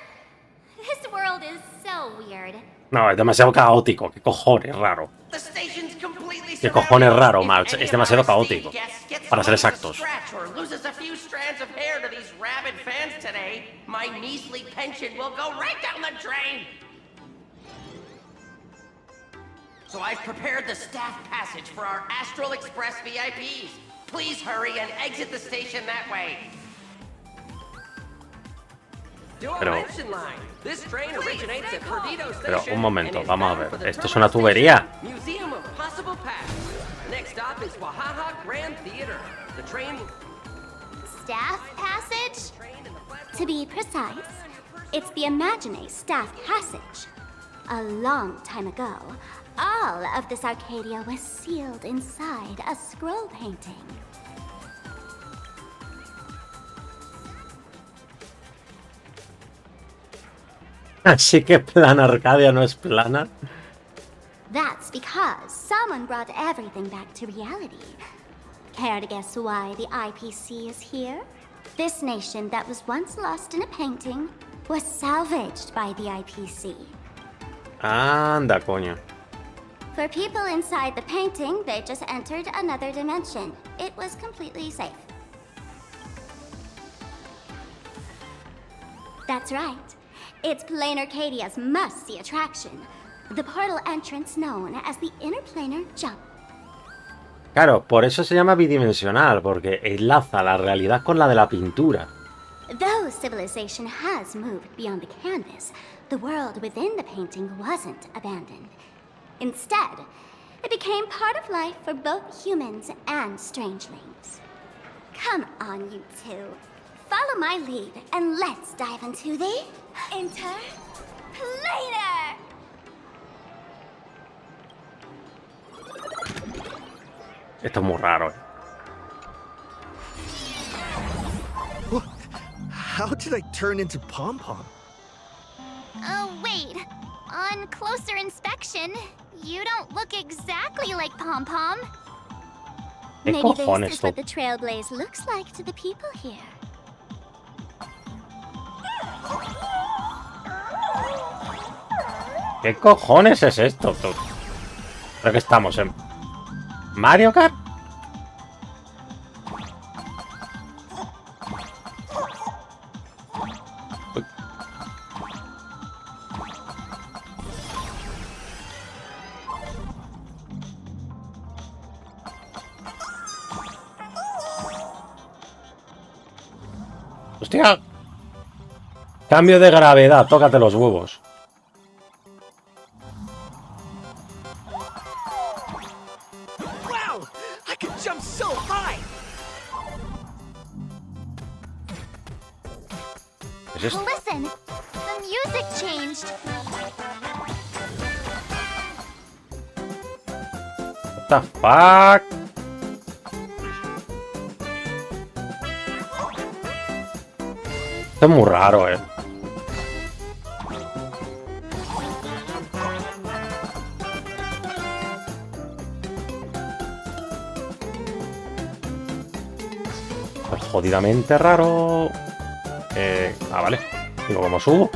This world is so weird. No, es demasiado caótico. ¿Qué cojones raro? ¿Qué cojones raro, Max? Es demasiado caótico. Para ser exactos. So I've prepared the staff passage for our Astral Express VIPs. Please hurry and exit the station that way. Pero un momento, vamos a ver. Esto es una tubería. Staff passage? To be precise, it's the Imagine staff passage. A long time ago, all of this Arcadia was sealed inside a scroll painting. Así que plan Arcadia no es plana. That's because someone brought everything back to reality. Care to guess why the IPC is here? This nation that was once lost in a painting was salvaged by the IPC. Anda, coño. For people inside the painting, they just entered another dimension. It was completely safe. That's right. It's Plain Arcadia's must-see attraction. The portal entrance known as the Interplanar Jump. Claro, por eso se llama bidimensional, porque enlaza la realidad con la de la pintura. Though civilization has moved beyond the canvas, the world within the painting wasn't abandoned. Instead, it became part of life for both humans and strangelings. Come on, you two. Follow my lead, and let's dive into the Interplanar! Esto es muy raro. How did I turn into Pom Pom? Oh, wait. On closer inspection, you don't look exactly like Pom Pom. Maybe this is what the Trailblaze looks like to the people here. ¿Qué cojones es esto, tú? Creo que estamos en Mario Kart. Uy. Hostia. Cambio de gravedad, tócate los huevos. Listen, the music changed. the fuck? Esto es muy raro, Pues jodidamente raro. Vale. Digo, ¿cómo subo?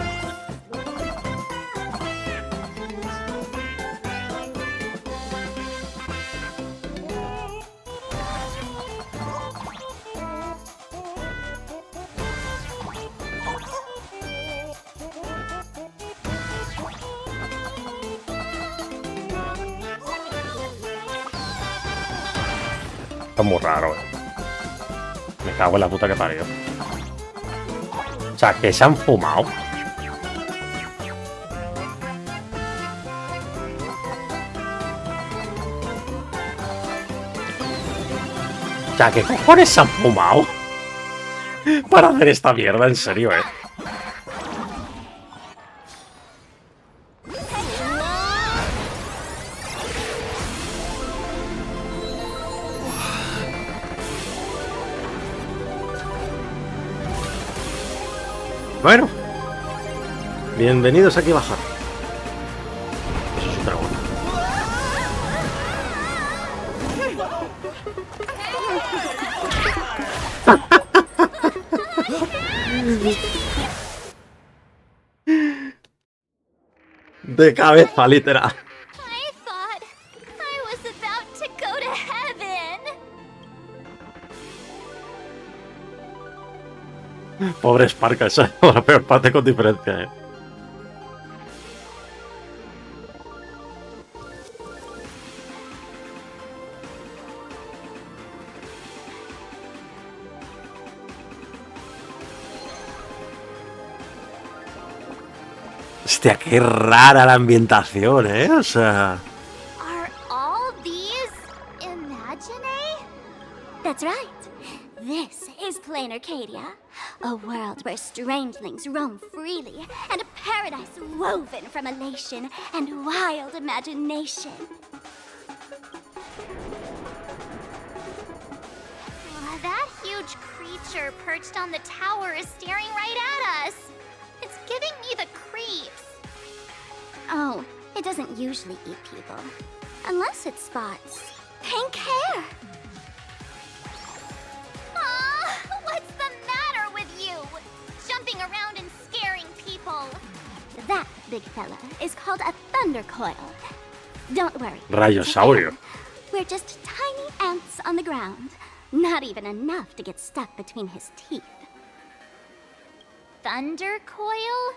Esto es muy raro, Me cago en la puta que parió. O sea, que se han fumado. O sea, ¿qué cojones se han fumado? Para hacer esta mierda, en serio, Bueno. Bienvenidos aquí a bajar. Eso es súper bueno. De cabeza, literal. Pobre Sparka, esa es la peor parte con diferencia, Hostia, qué rara la ambientación, o sea... Are all these imaginae? That's right. This is plain Arcadia, a world where strangelings roam freely, and a paradise woven from elation and wild imagination. That huge creature perched on the tower is staring right at us. It's giving me the creeps. Oh, it doesn't usually eat people. Unless it spots pink hair. What's the matter with you? Jumping around and scaring people. That big fella is called a thunder coil. Don't worry. Rayosaurio. We're just tiny ants on the ground. Not even enough to get stuck between his teeth. Thunder coil?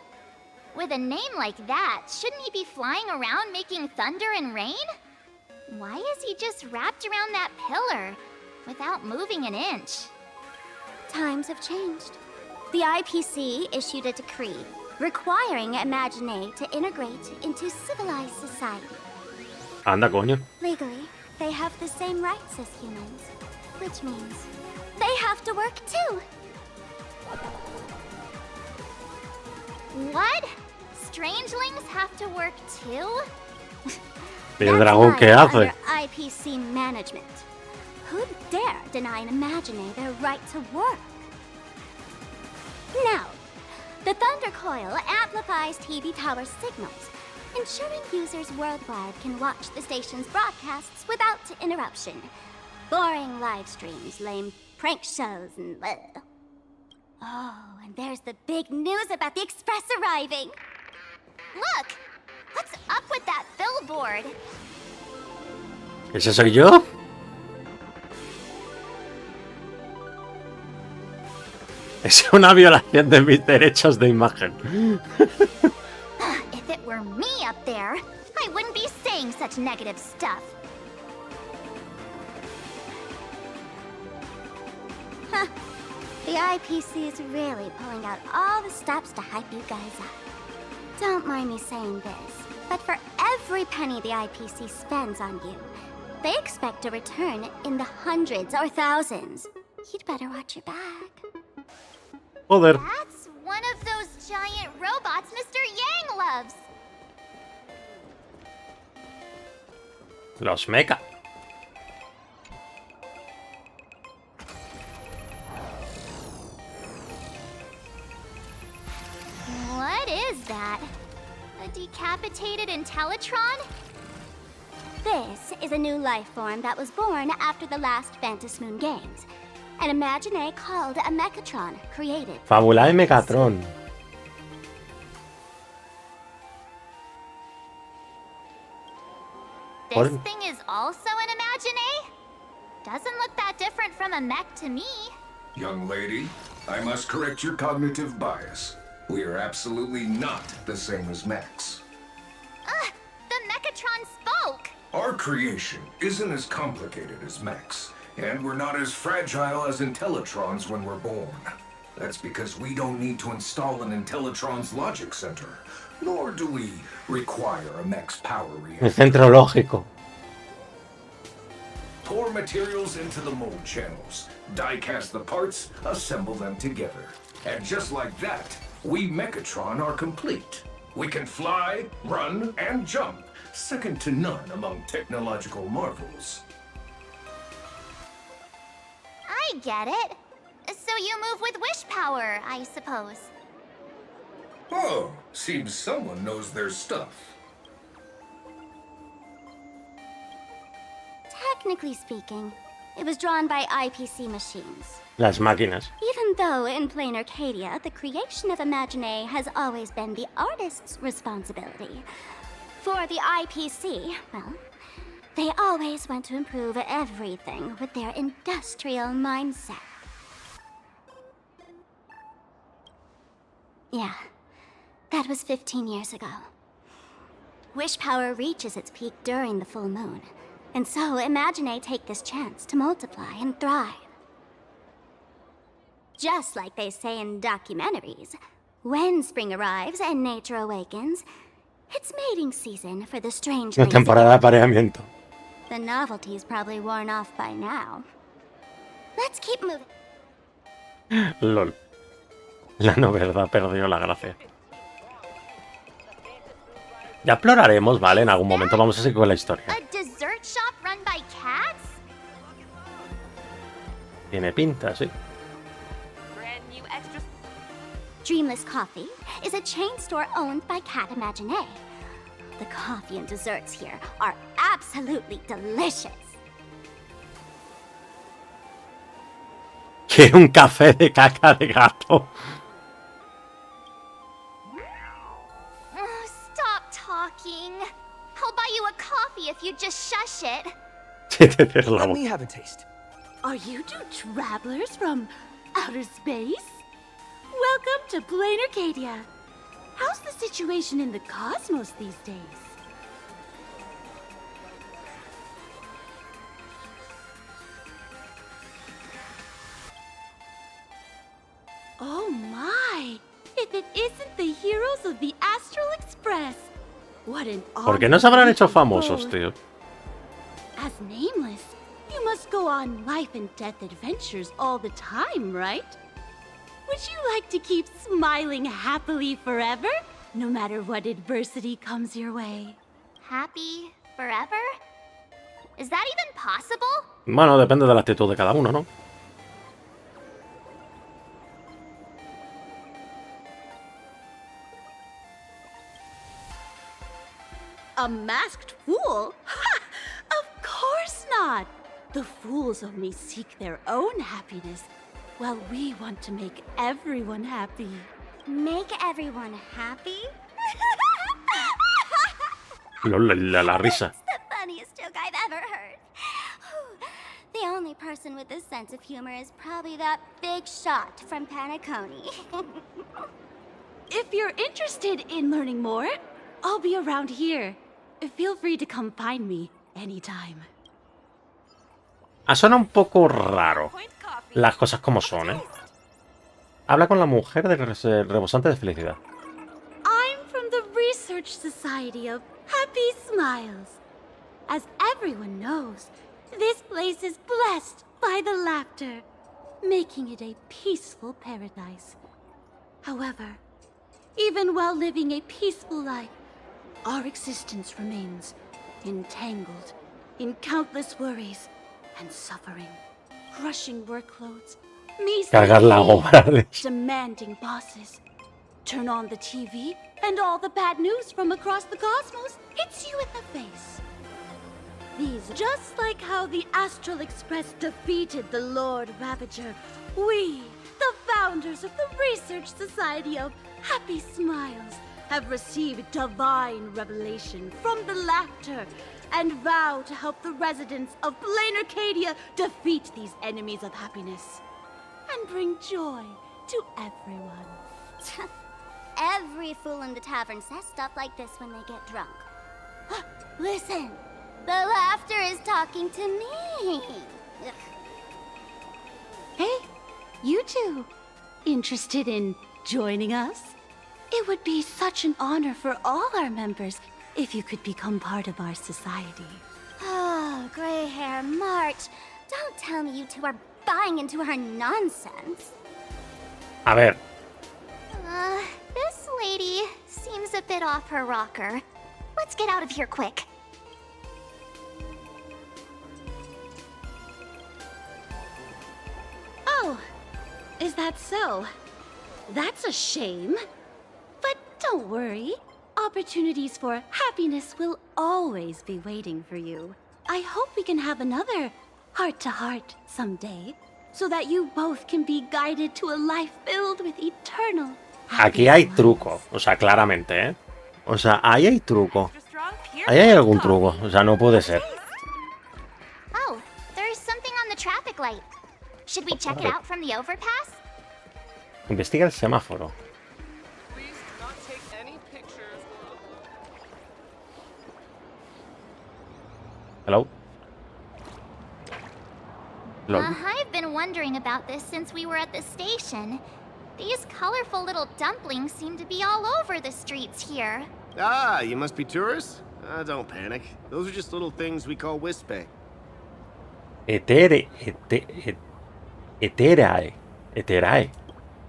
With a name like that, shouldn't he be flying around making thunder and rain? Why is he just wrapped around that pillar without moving an inch? Times have changed. The IPC issued a decree requiring Imaginae to integrate into civilized society. Anda, coño. Legally, they have the same rights as humans, which means they have to work too. What? Strangelings have to work too? El dragón que hace. Under IPC management. Who'd dare deny an Imaginae their right to work? Now, the Thunder Coil amplifies TV tower signals, ensuring users worldwide can watch the station's broadcasts without interruption. Boring live streams, lame prank shows, and bleh. Oh, and there's the big news about the Express arriving. Look! What's up with that billboard? ¿Ese soy yo? Es una violación de mis derechos de imagen. If it were me up there, I wouldn't be saying such negative stuff. Huh. The IPC is really pulling out all the stops to hype you guys up. Don't mind me saying this, but for every penny the IPC spends on you, they expect a return in the hundreds or thousands. You'd better watch your back. Joder. That's one of those giant robots Mr. Yang loves. Los mecha. decapitated Intellatron? This is a new life form that was born after the last Phantom Moon Games. An Imagine called a Mechatron, created. Fabula de Mecatron. This thing is also an Imagine? Doesn't look that different from a mech to me. Young lady, I must correct your cognitive bias. We are absolutely not the same as mechs. The Mechatron spoke! Our creation isn't as complicated as mechs, and we're not as fragile as Intellitrons when we're born. That's because we don't need to install an Intellitron's logic center, nor do we require a mech's power reactor. El centro lógico. Pour materials into the mold channels, die-cast the parts, assemble them together. And just like that, we Mechatron are complete. We can fly, run, and jump, second to none among technological marvels. I get it. So you move with wish power, I suppose. Oh, seems someone knows their stuff. Technically speaking, it was drawn by IPC machines. Las máquinas. Even though in plain Arcadia, the creation of Imagine has always been the artist's responsibility. For the IPC, well, they always want to improve everything with their industrial mindset. Yeah, that was 15 years ago. Wish power reaches its peak during the full moon, and so Imagine take this chance to multiply and thrive. Just like they say in documentaries, when spring arrives and nature awakens, it's mating season for the strange. La temporada de apareamiento. The novelty's probably worn off by now. Let's keep moving. LOL. La novedad perdió la gracia. Ya exploraremos, ¿vale? En algún momento vamos a seguir con la historia. A dessert shop run by cats? Tiene pinta, sí. Dreamless Coffee is a chain store owned by Cat Imagine. The coffee and desserts here are absolutely delicious. Quiero un café de caca de gato. Stop talking. I'll buy you a coffee if you just shush it. Let me have a taste. Are you two travelers from outer space? Welcome to plain Arcadia. How's the situation in the cosmos these days? Oh my! If it isn't the heroes of the Astral Express! What an ¿Por qué no se habrán hecho famosos, tío? As nameless, you must go on life and death adventures all the time, right? Would you like to keep smiling happily forever, no matter what adversity comes your way? Happy forever? Is that even possible? Bueno, depende de la actitud de cada uno, ¿no? A masked fool? Ha! Of course not! The fools only seek their own happiness, while we want to make everyone happy. Make everyone happy? La risa. It's the funniest joke I've ever heard. The only person with a sense of humor is probably that big shot from Panaconi. If you're interested in learning more, I'll be around here. Feel free to come find me anytime. Suena un poco raro. Las cosas como son, ¿eh? Habla con la mujer rebosante de felicidad. I'm from the Research Society of Happy Smiles. As everyone knows, this place is blessed by the laughter, making it a peaceful paradise. However, even while living a peaceful life, our existence remains entangled in countless worries and suffering, crushing workloads, Cargar la obra. demanding bosses, Turn on the TV, and all the bad news from across the cosmos hits you in the face. These, just like how the Astral Express defeated the Lord Ravager, we, the founders of the Research Society of Happy Smiles, have received divine revelation from the Laughter and vow to help the residents of Plain Arcadia defeat these enemies of happiness and bring joy to everyone. Every fool in the tavern says stuff like this when they get drunk. Listen, the laughter is talking to me. Hey, you two, interested in joining us? It would be such an honor for all our members if you could become part of our society. Oh, gray hair March, don't tell me you two are buying into her nonsense. A ver. This lady seems a bit off her rocker. Let's get out of here quick. Oh, is that so? That's a shame. But don't worry. Opportunities for happiness will always be waiting for you. I hope we can have another heart-to-heart someday, so that you both can be guided to a life filled with eternal Aquí hay truco, o sea, claramente, ¿eh? O sea, ahí hay truco. Ahí hay algún truco, o sea, no puede ser. Oh, there's something on the traffic light. Should we check it out from the overpass? Investiga el semáforo. Hello. Hello. I've been wondering about this since we were at the station. These colorful little dumplings seem to be all over the streets here. Ah, you must be tourists? Don't panic. Those are just little things we call wispe. Eterae.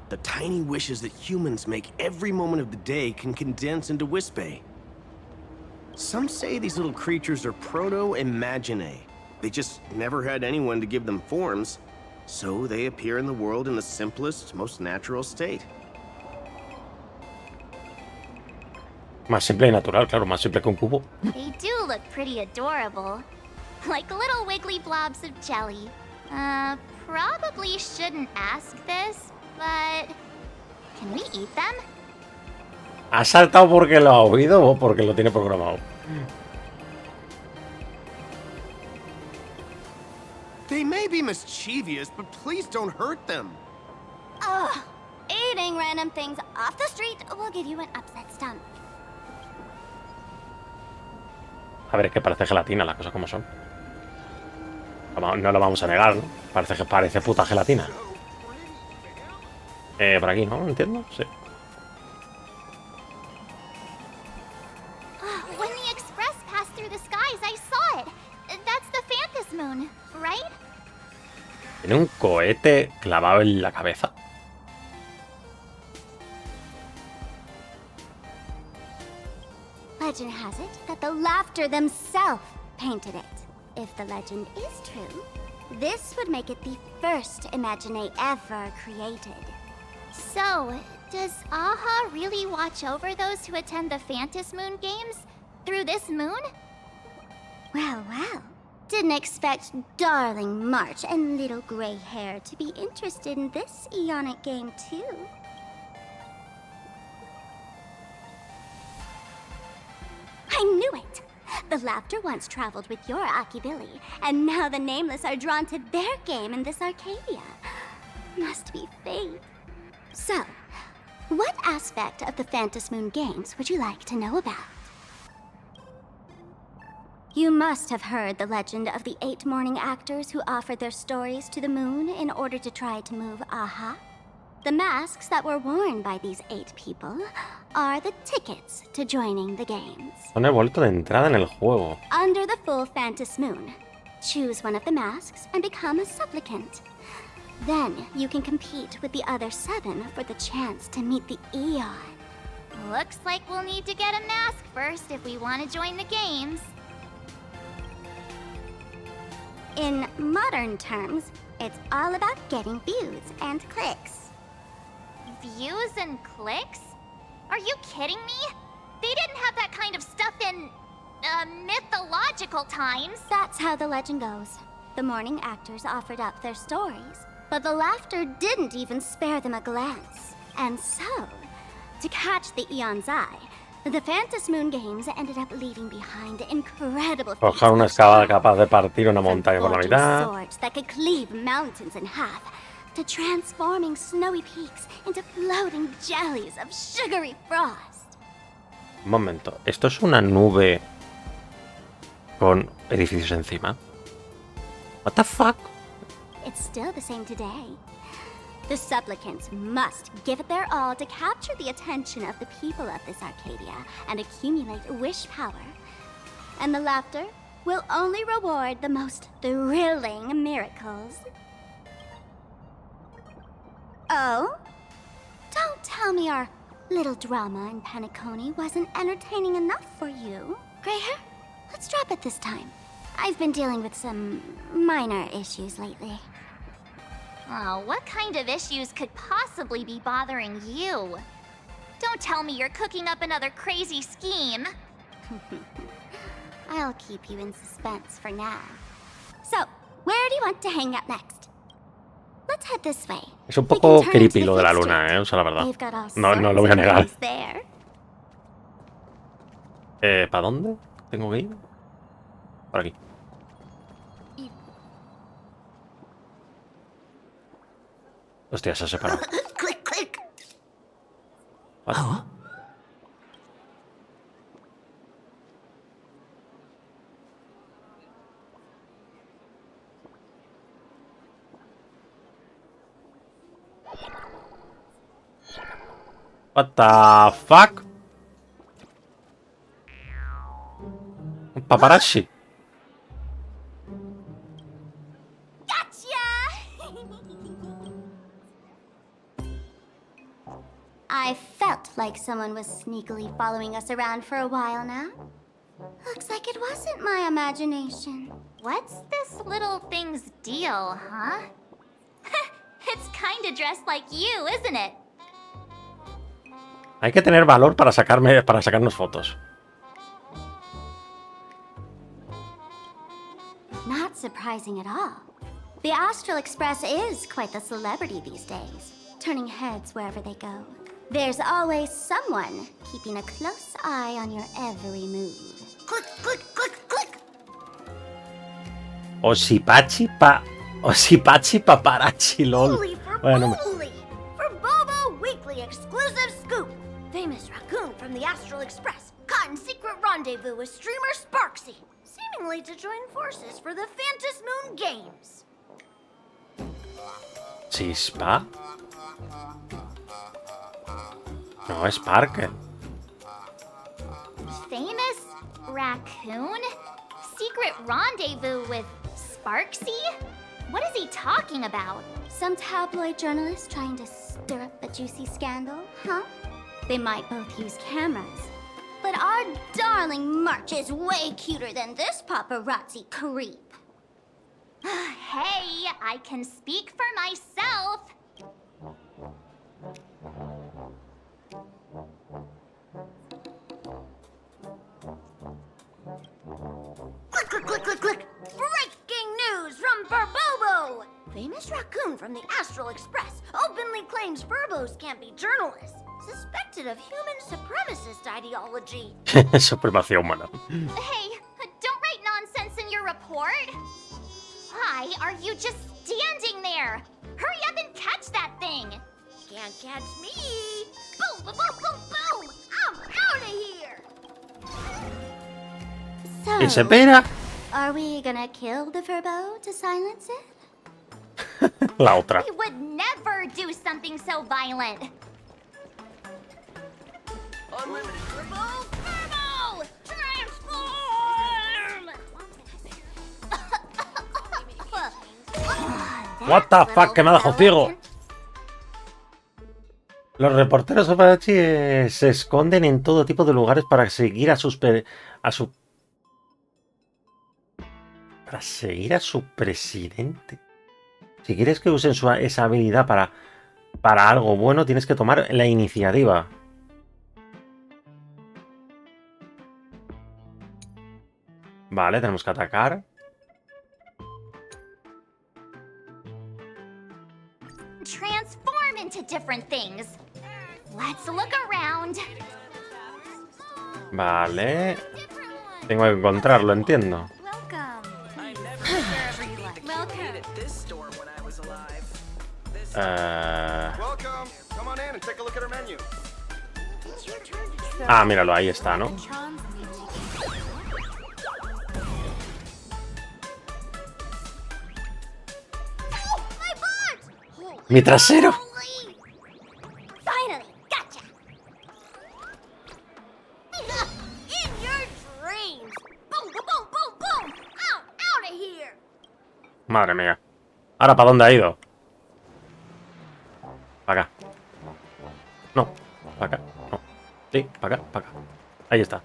The tiny wishes that humans make every moment of the day can condense into wispe. Some say these little creatures are proto-imaginae. They just never had anyone to give them forms, so they appear in the world in the simplest, most natural state. Más simple y natural, claro, más simple que un cubo. They do look pretty adorable. Like little wiggly blobs of jelly. Probably shouldn't ask this, but... Can we eat them? ¿Ha saltado porque lo ha oído o porque lo tiene programado? They may be mischievous, but please don't hurt them. Ugh, eating random things off the street will give you an upset stomach. A ver, es que parece gelatina, las cosas como son. No lo vamos a negar, ¿no? Parece puta gelatina. Por aquí, ¿no? ¿Entiendo? Sí. When the express passed through the skies, I saw it. That's the Phantom Moon, right? Tiene un cohete clavado en la cabeza. Legend has it that the Laughter themselves painted it. If the legend is true, this would make it the first Imaginae ever created. So, does Aha really watch over those who attend the Phantom Moon games through this moon? Well, well. Didn't expect darling March and little gray hair to be interested in this Eonic game too. I knew it! The Laughter once traveled with your Akibilly, and now the Nameless are drawn to their game in this Arcadia. Must be fate. So, what aspect of the Phantom Moon games would you like to know about? You must have heard the legend of the 8 morning actors who offered their stories to the moon in order to try to move Aha. The masks that were worn by these 8 people are the tickets to joining the games. Son el boleto de entrada en el juego. Under the full Phantom Moon, choose one of the masks and become a supplicant. Then you can compete with the other 7 for the chance to meet the Eon. Looks like we'll need to get a mask first if we want to join the games. In modern terms, it's all about getting views and clicks. Views and clicks? Are you kidding me? They didn't have that kind of stuff in, mythological times. That's how the legend goes. The morning actors offered up their stories, but the laughter didn't even spare them a glance. And so, to catch the Eon's eye, the Phantom Moon Games ended up leaving behind incredible Forjar una escalada capaz de partir una montaña por la mitad. swords that could cleave mountains in half, to transforming snowy peaks into floating jellies of sugary frost. Un momento, ¿esto es una nube con edificios encima? What the fuck? It's still the same today. The supplicants must give it their all to capture the attention of the people of this Arcadia and accumulate wish power. And the laughter will only reward the most thrilling miracles. Oh? Don't tell me our little drama in Penacony wasn't entertaining enough for you. Grey hair, let's drop it this time. I've been dealing with some minor issues lately. Oh, what kind of issues could possibly be bothering you? Don't tell me you're cooking up another crazy scheme. I'll keep you in suspense for now. So, where do you want to hang out next? Let's head this way. Es un poco creepy lo de la luna, o sea, la verdad. No lo voy a negar. ¿Para dónde tengo que ir? Por aquí. Hostia, se ha separado. Click, click. What? What the fuck? Un paparazzi. I felt like someone was sneakily following us around for a while now. Looks like it wasn't my imagination. What's this little thing's deal, huh? It's kinda dressed like you, isn't it? Hay que tener valor para sacarnos fotos. Not surprising at all. The Astral Express is quite the celebrity these days, turning heads wherever they go. There's always someone keeping a close eye on your every move. Click, click, click, click! Osipachi paparazzi, lol. Bueno, For Bobo Weekly exclusive scoop! Famous raccoon from the Astral Express caught in secret rendezvous with streamer Sparksy, seemingly to join forces for the Phantom Moon Games. Chispa. No, es Parker. Famous raccoon? Secret rendezvous with Sparksy? What is he talking about? Some tabloid journalist trying to stir up a juicy scandal, huh? They might both use cameras. But our darling March is way cuter than this paparazzi creep. Hey, I can speak for myself. Click, click, click, click, click! Breaking news from Burbobo! Famous raccoon from the Astral Express openly claims Burbos can't be journalists, suspected of human supremacist ideology. Supremacía humana. Hey, don't write nonsense in your report. Why are you just standing there? Hurry up and catch that thing. Can't catch me. Boom, boom, boom, boom, boom! I'm out of here! So, ¿Y se pera? are we gonna kill the Furbo to silence it? La otra. We would never do something so violent. Unlimited Furbo, Furbo! Transform! What the fuck, que me ha dejado ciego. Los reporteros paparazzi se esconden en todo tipo de lugares para seguir a su presidente. Si quieres que usen esa habilidad para algo bueno, tienes que tomar la iniciativa. Vale, tenemos que atacar. Transform into different things. Let's look around. Vale. Tengo que encontrarlo, entiendo. Ah, míralo, ahí está, ¿no? ¡Mi trasero! Finally, gotcha. In your dreams. Boom, boom, boom, boom, boom. Out of here. Madre mía. ¿Ahora para dónde ha ido? Para acá. No, para acá. No. Sí, para acá, para acá. Ahí está.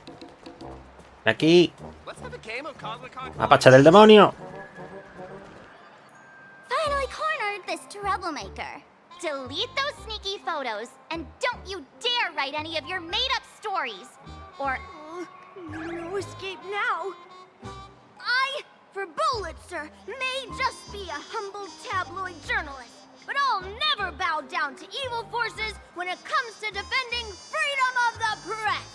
Aquí. ¡Apache del demonio! Finally cornered this troublemaker. Delete those sneaky photos, and don't you dare write any of your made-up stories. Or... No escape now. I, for Bullitzer, may just be a humble tabloid journalist, but I'll never bow down to evil forces when it comes to defending freedom of the press.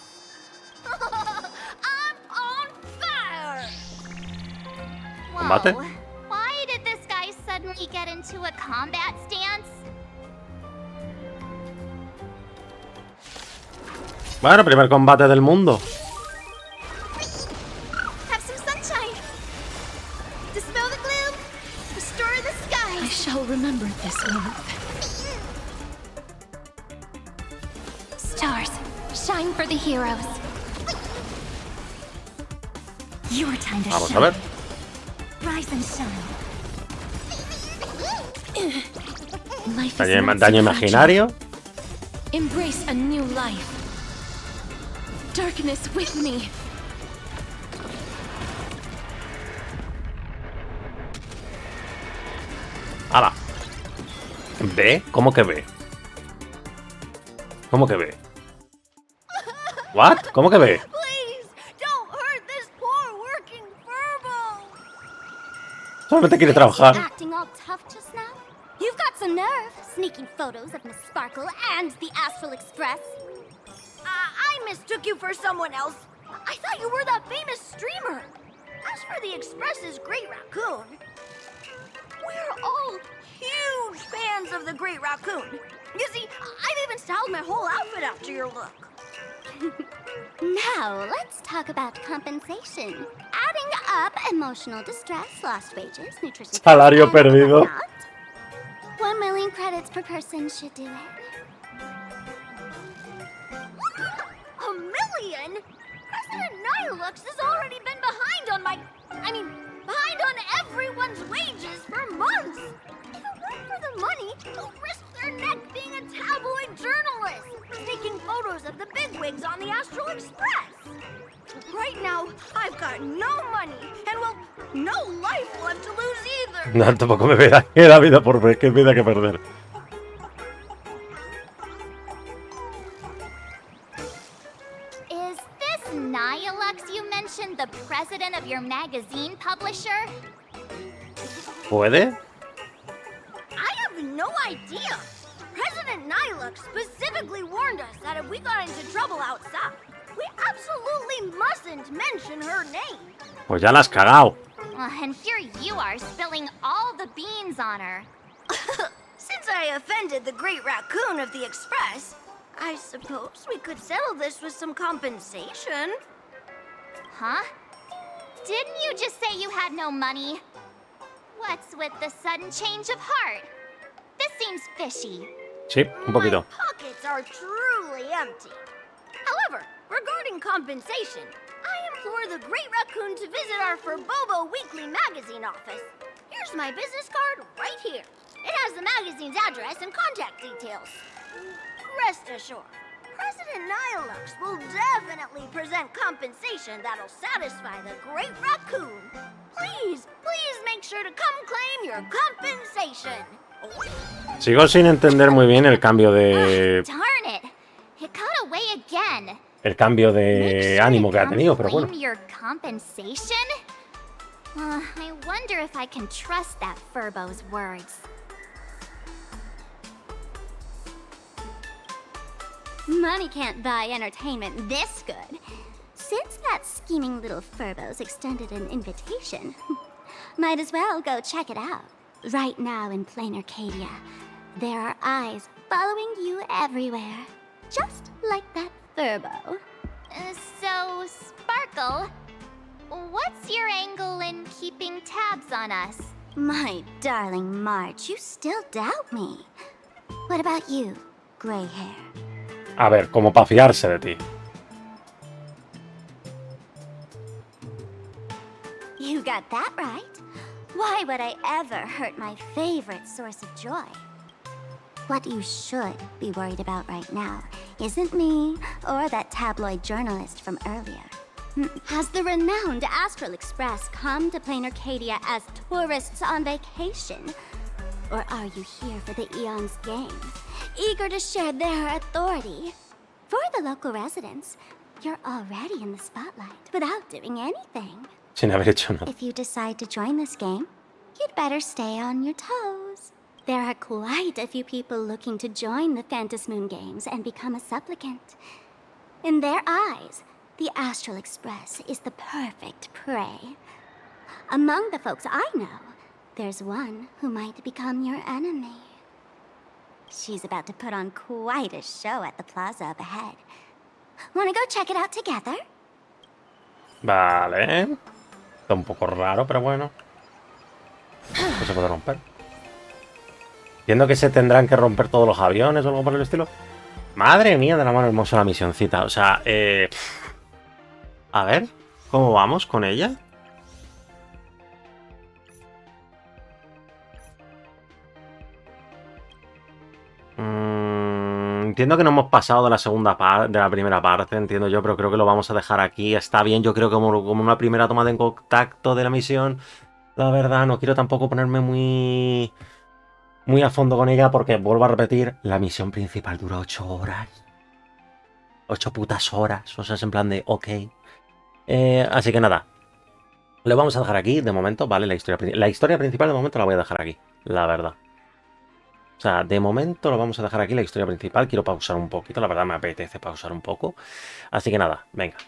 I'm on fire! ¿Combate? Why did this guy suddenly get into a combat stance? Bueno, primer combate del mundo. Have some sunshine. Dispel the gloom. Restore the sky. I shall remember this warmth. Stars, shine for the heroes. Your time to Vamos shine. a ver. Rise and shine. Life is not Daño so imaginario. fragile. Embrace a new life. Darkness with me. ¡Hala! ¿Ve? ¿Cómo que ve? ¿Cómo que ve? ¿What? ¿Cómo que ve? Please, don't hurt this poor working Furbo. Solamente quiere trabajar. Acting all tough just now? You've got some nerve, sneaking photos of Miss Sparkle and the Astral Express. I mistook you for someone else. I thought you were that famous streamer. As for the Express's Great Raccoon, we're all huge fans of the Great Raccoon. You see, I've even styled my whole outfit after your look. Now, let's talk about compensation. Adding up emotional distress, lost wages, nutrition... Salario and perdido. whatnot. 1 million credits per person should do it. A million? President Nihilux has already been behind on behind on everyone's wages for months. If it weren't for the money, who'd risk their neck being a tabloid journalist, taking photos of the bigwigs on the Astral Express? Right now, I've got no money, and well, no life left to lose either. No, tampoco me queda vida por ver, qué vida que perder. Is this Nihilux you mentioned the president of your magazine publisher? ¿Puede? I have no idea. President Nihilux specifically warned us that if we got into trouble outside, we absolutely mustn't mention her name. Pues ya la has cagado. And here you are spilling all the beans on her. Since I offended the Great Raccoon of the Express, I suppose we could settle this with some compensation. Huh? Didn't you just say you had no money? What's with the sudden change of heart? This seems fishy. Sí, un poquito. My pockets are truly empty. However, regarding compensation, I implore the Great Raccoon to visit our Furbobo Weekly magazine office. Here's my business card right here. It has the magazine's address and contact details. Rest assured, President Nihilux will definitely present compensation that'll satisfy the Great Raccoon. Please make sure to come claim your compensation. Sigo sin entender muy bien el cambio de... Darn it! It got away again. El cambio de ánimo que ha tenido, pero bueno. Claim your compensation? I wonder if I can trust that Furbo's words. Money can't buy entertainment this good. Since that scheming little Furbo's extended an invitation, might as well go check it out. Right now in plain Arcadia, there are eyes following you everywhere. Just like that Furbo. So, Sparkle, what's your angle in keeping tabs on us? My darling March, you still doubt me. What about you, gray hair? A ver, como para fiarse de ti. You got that right. Why would I ever hurt my favorite source of joy? What you should be worried about right now isn't me or that tabloid journalist from earlier. Has the renowned Astral Express come to plain Arcadia as tourists on vacation? Or are you here for the Eon's game, eager to share their authority? For the local residents, you're already in the spotlight without doing anything. Sin haber hecho nada. If you decide to join this game, you'd better stay on your toes. There are quite a few people looking to join the Phantasmoon Games and become a supplicant. In their eyes, the Astral Express is the perfect prey. Among the folks I know, there's one who might become your enemy. She's about to put on quite a show at the plaza up ahead. Wanna go check it out together? Vale. Está un poco raro, pero bueno. No se puede romper. Entiendo que se tendrán que romper todos los aviones o algo por el estilo. Madre mía de la mano hermosa la misioncita. O sea, a ver, ¿cómo vamos con ella? Entiendo que no hemos pasado de la segunda parte, de la primera parte, entiendo yo, pero creo que lo vamos a dejar aquí. Está bien, yo creo que como una primera toma de contacto de la misión. La verdad, no quiero tampoco ponerme muy a fondo con ella porque, vuelvo a repetir, la misión principal dura 8 horas. 8 putas horas, o sea, es en plan de ok. Así que nada, lo vamos a dejar aquí de momento, ¿vale? La historia principal de momento la voy a dejar aquí, la verdad. O sea, de momento lo vamos a dejar aquí, la historia principal. Quiero pausar un poquito, la verdad me apetece pausar un poco. Así que nada, venga.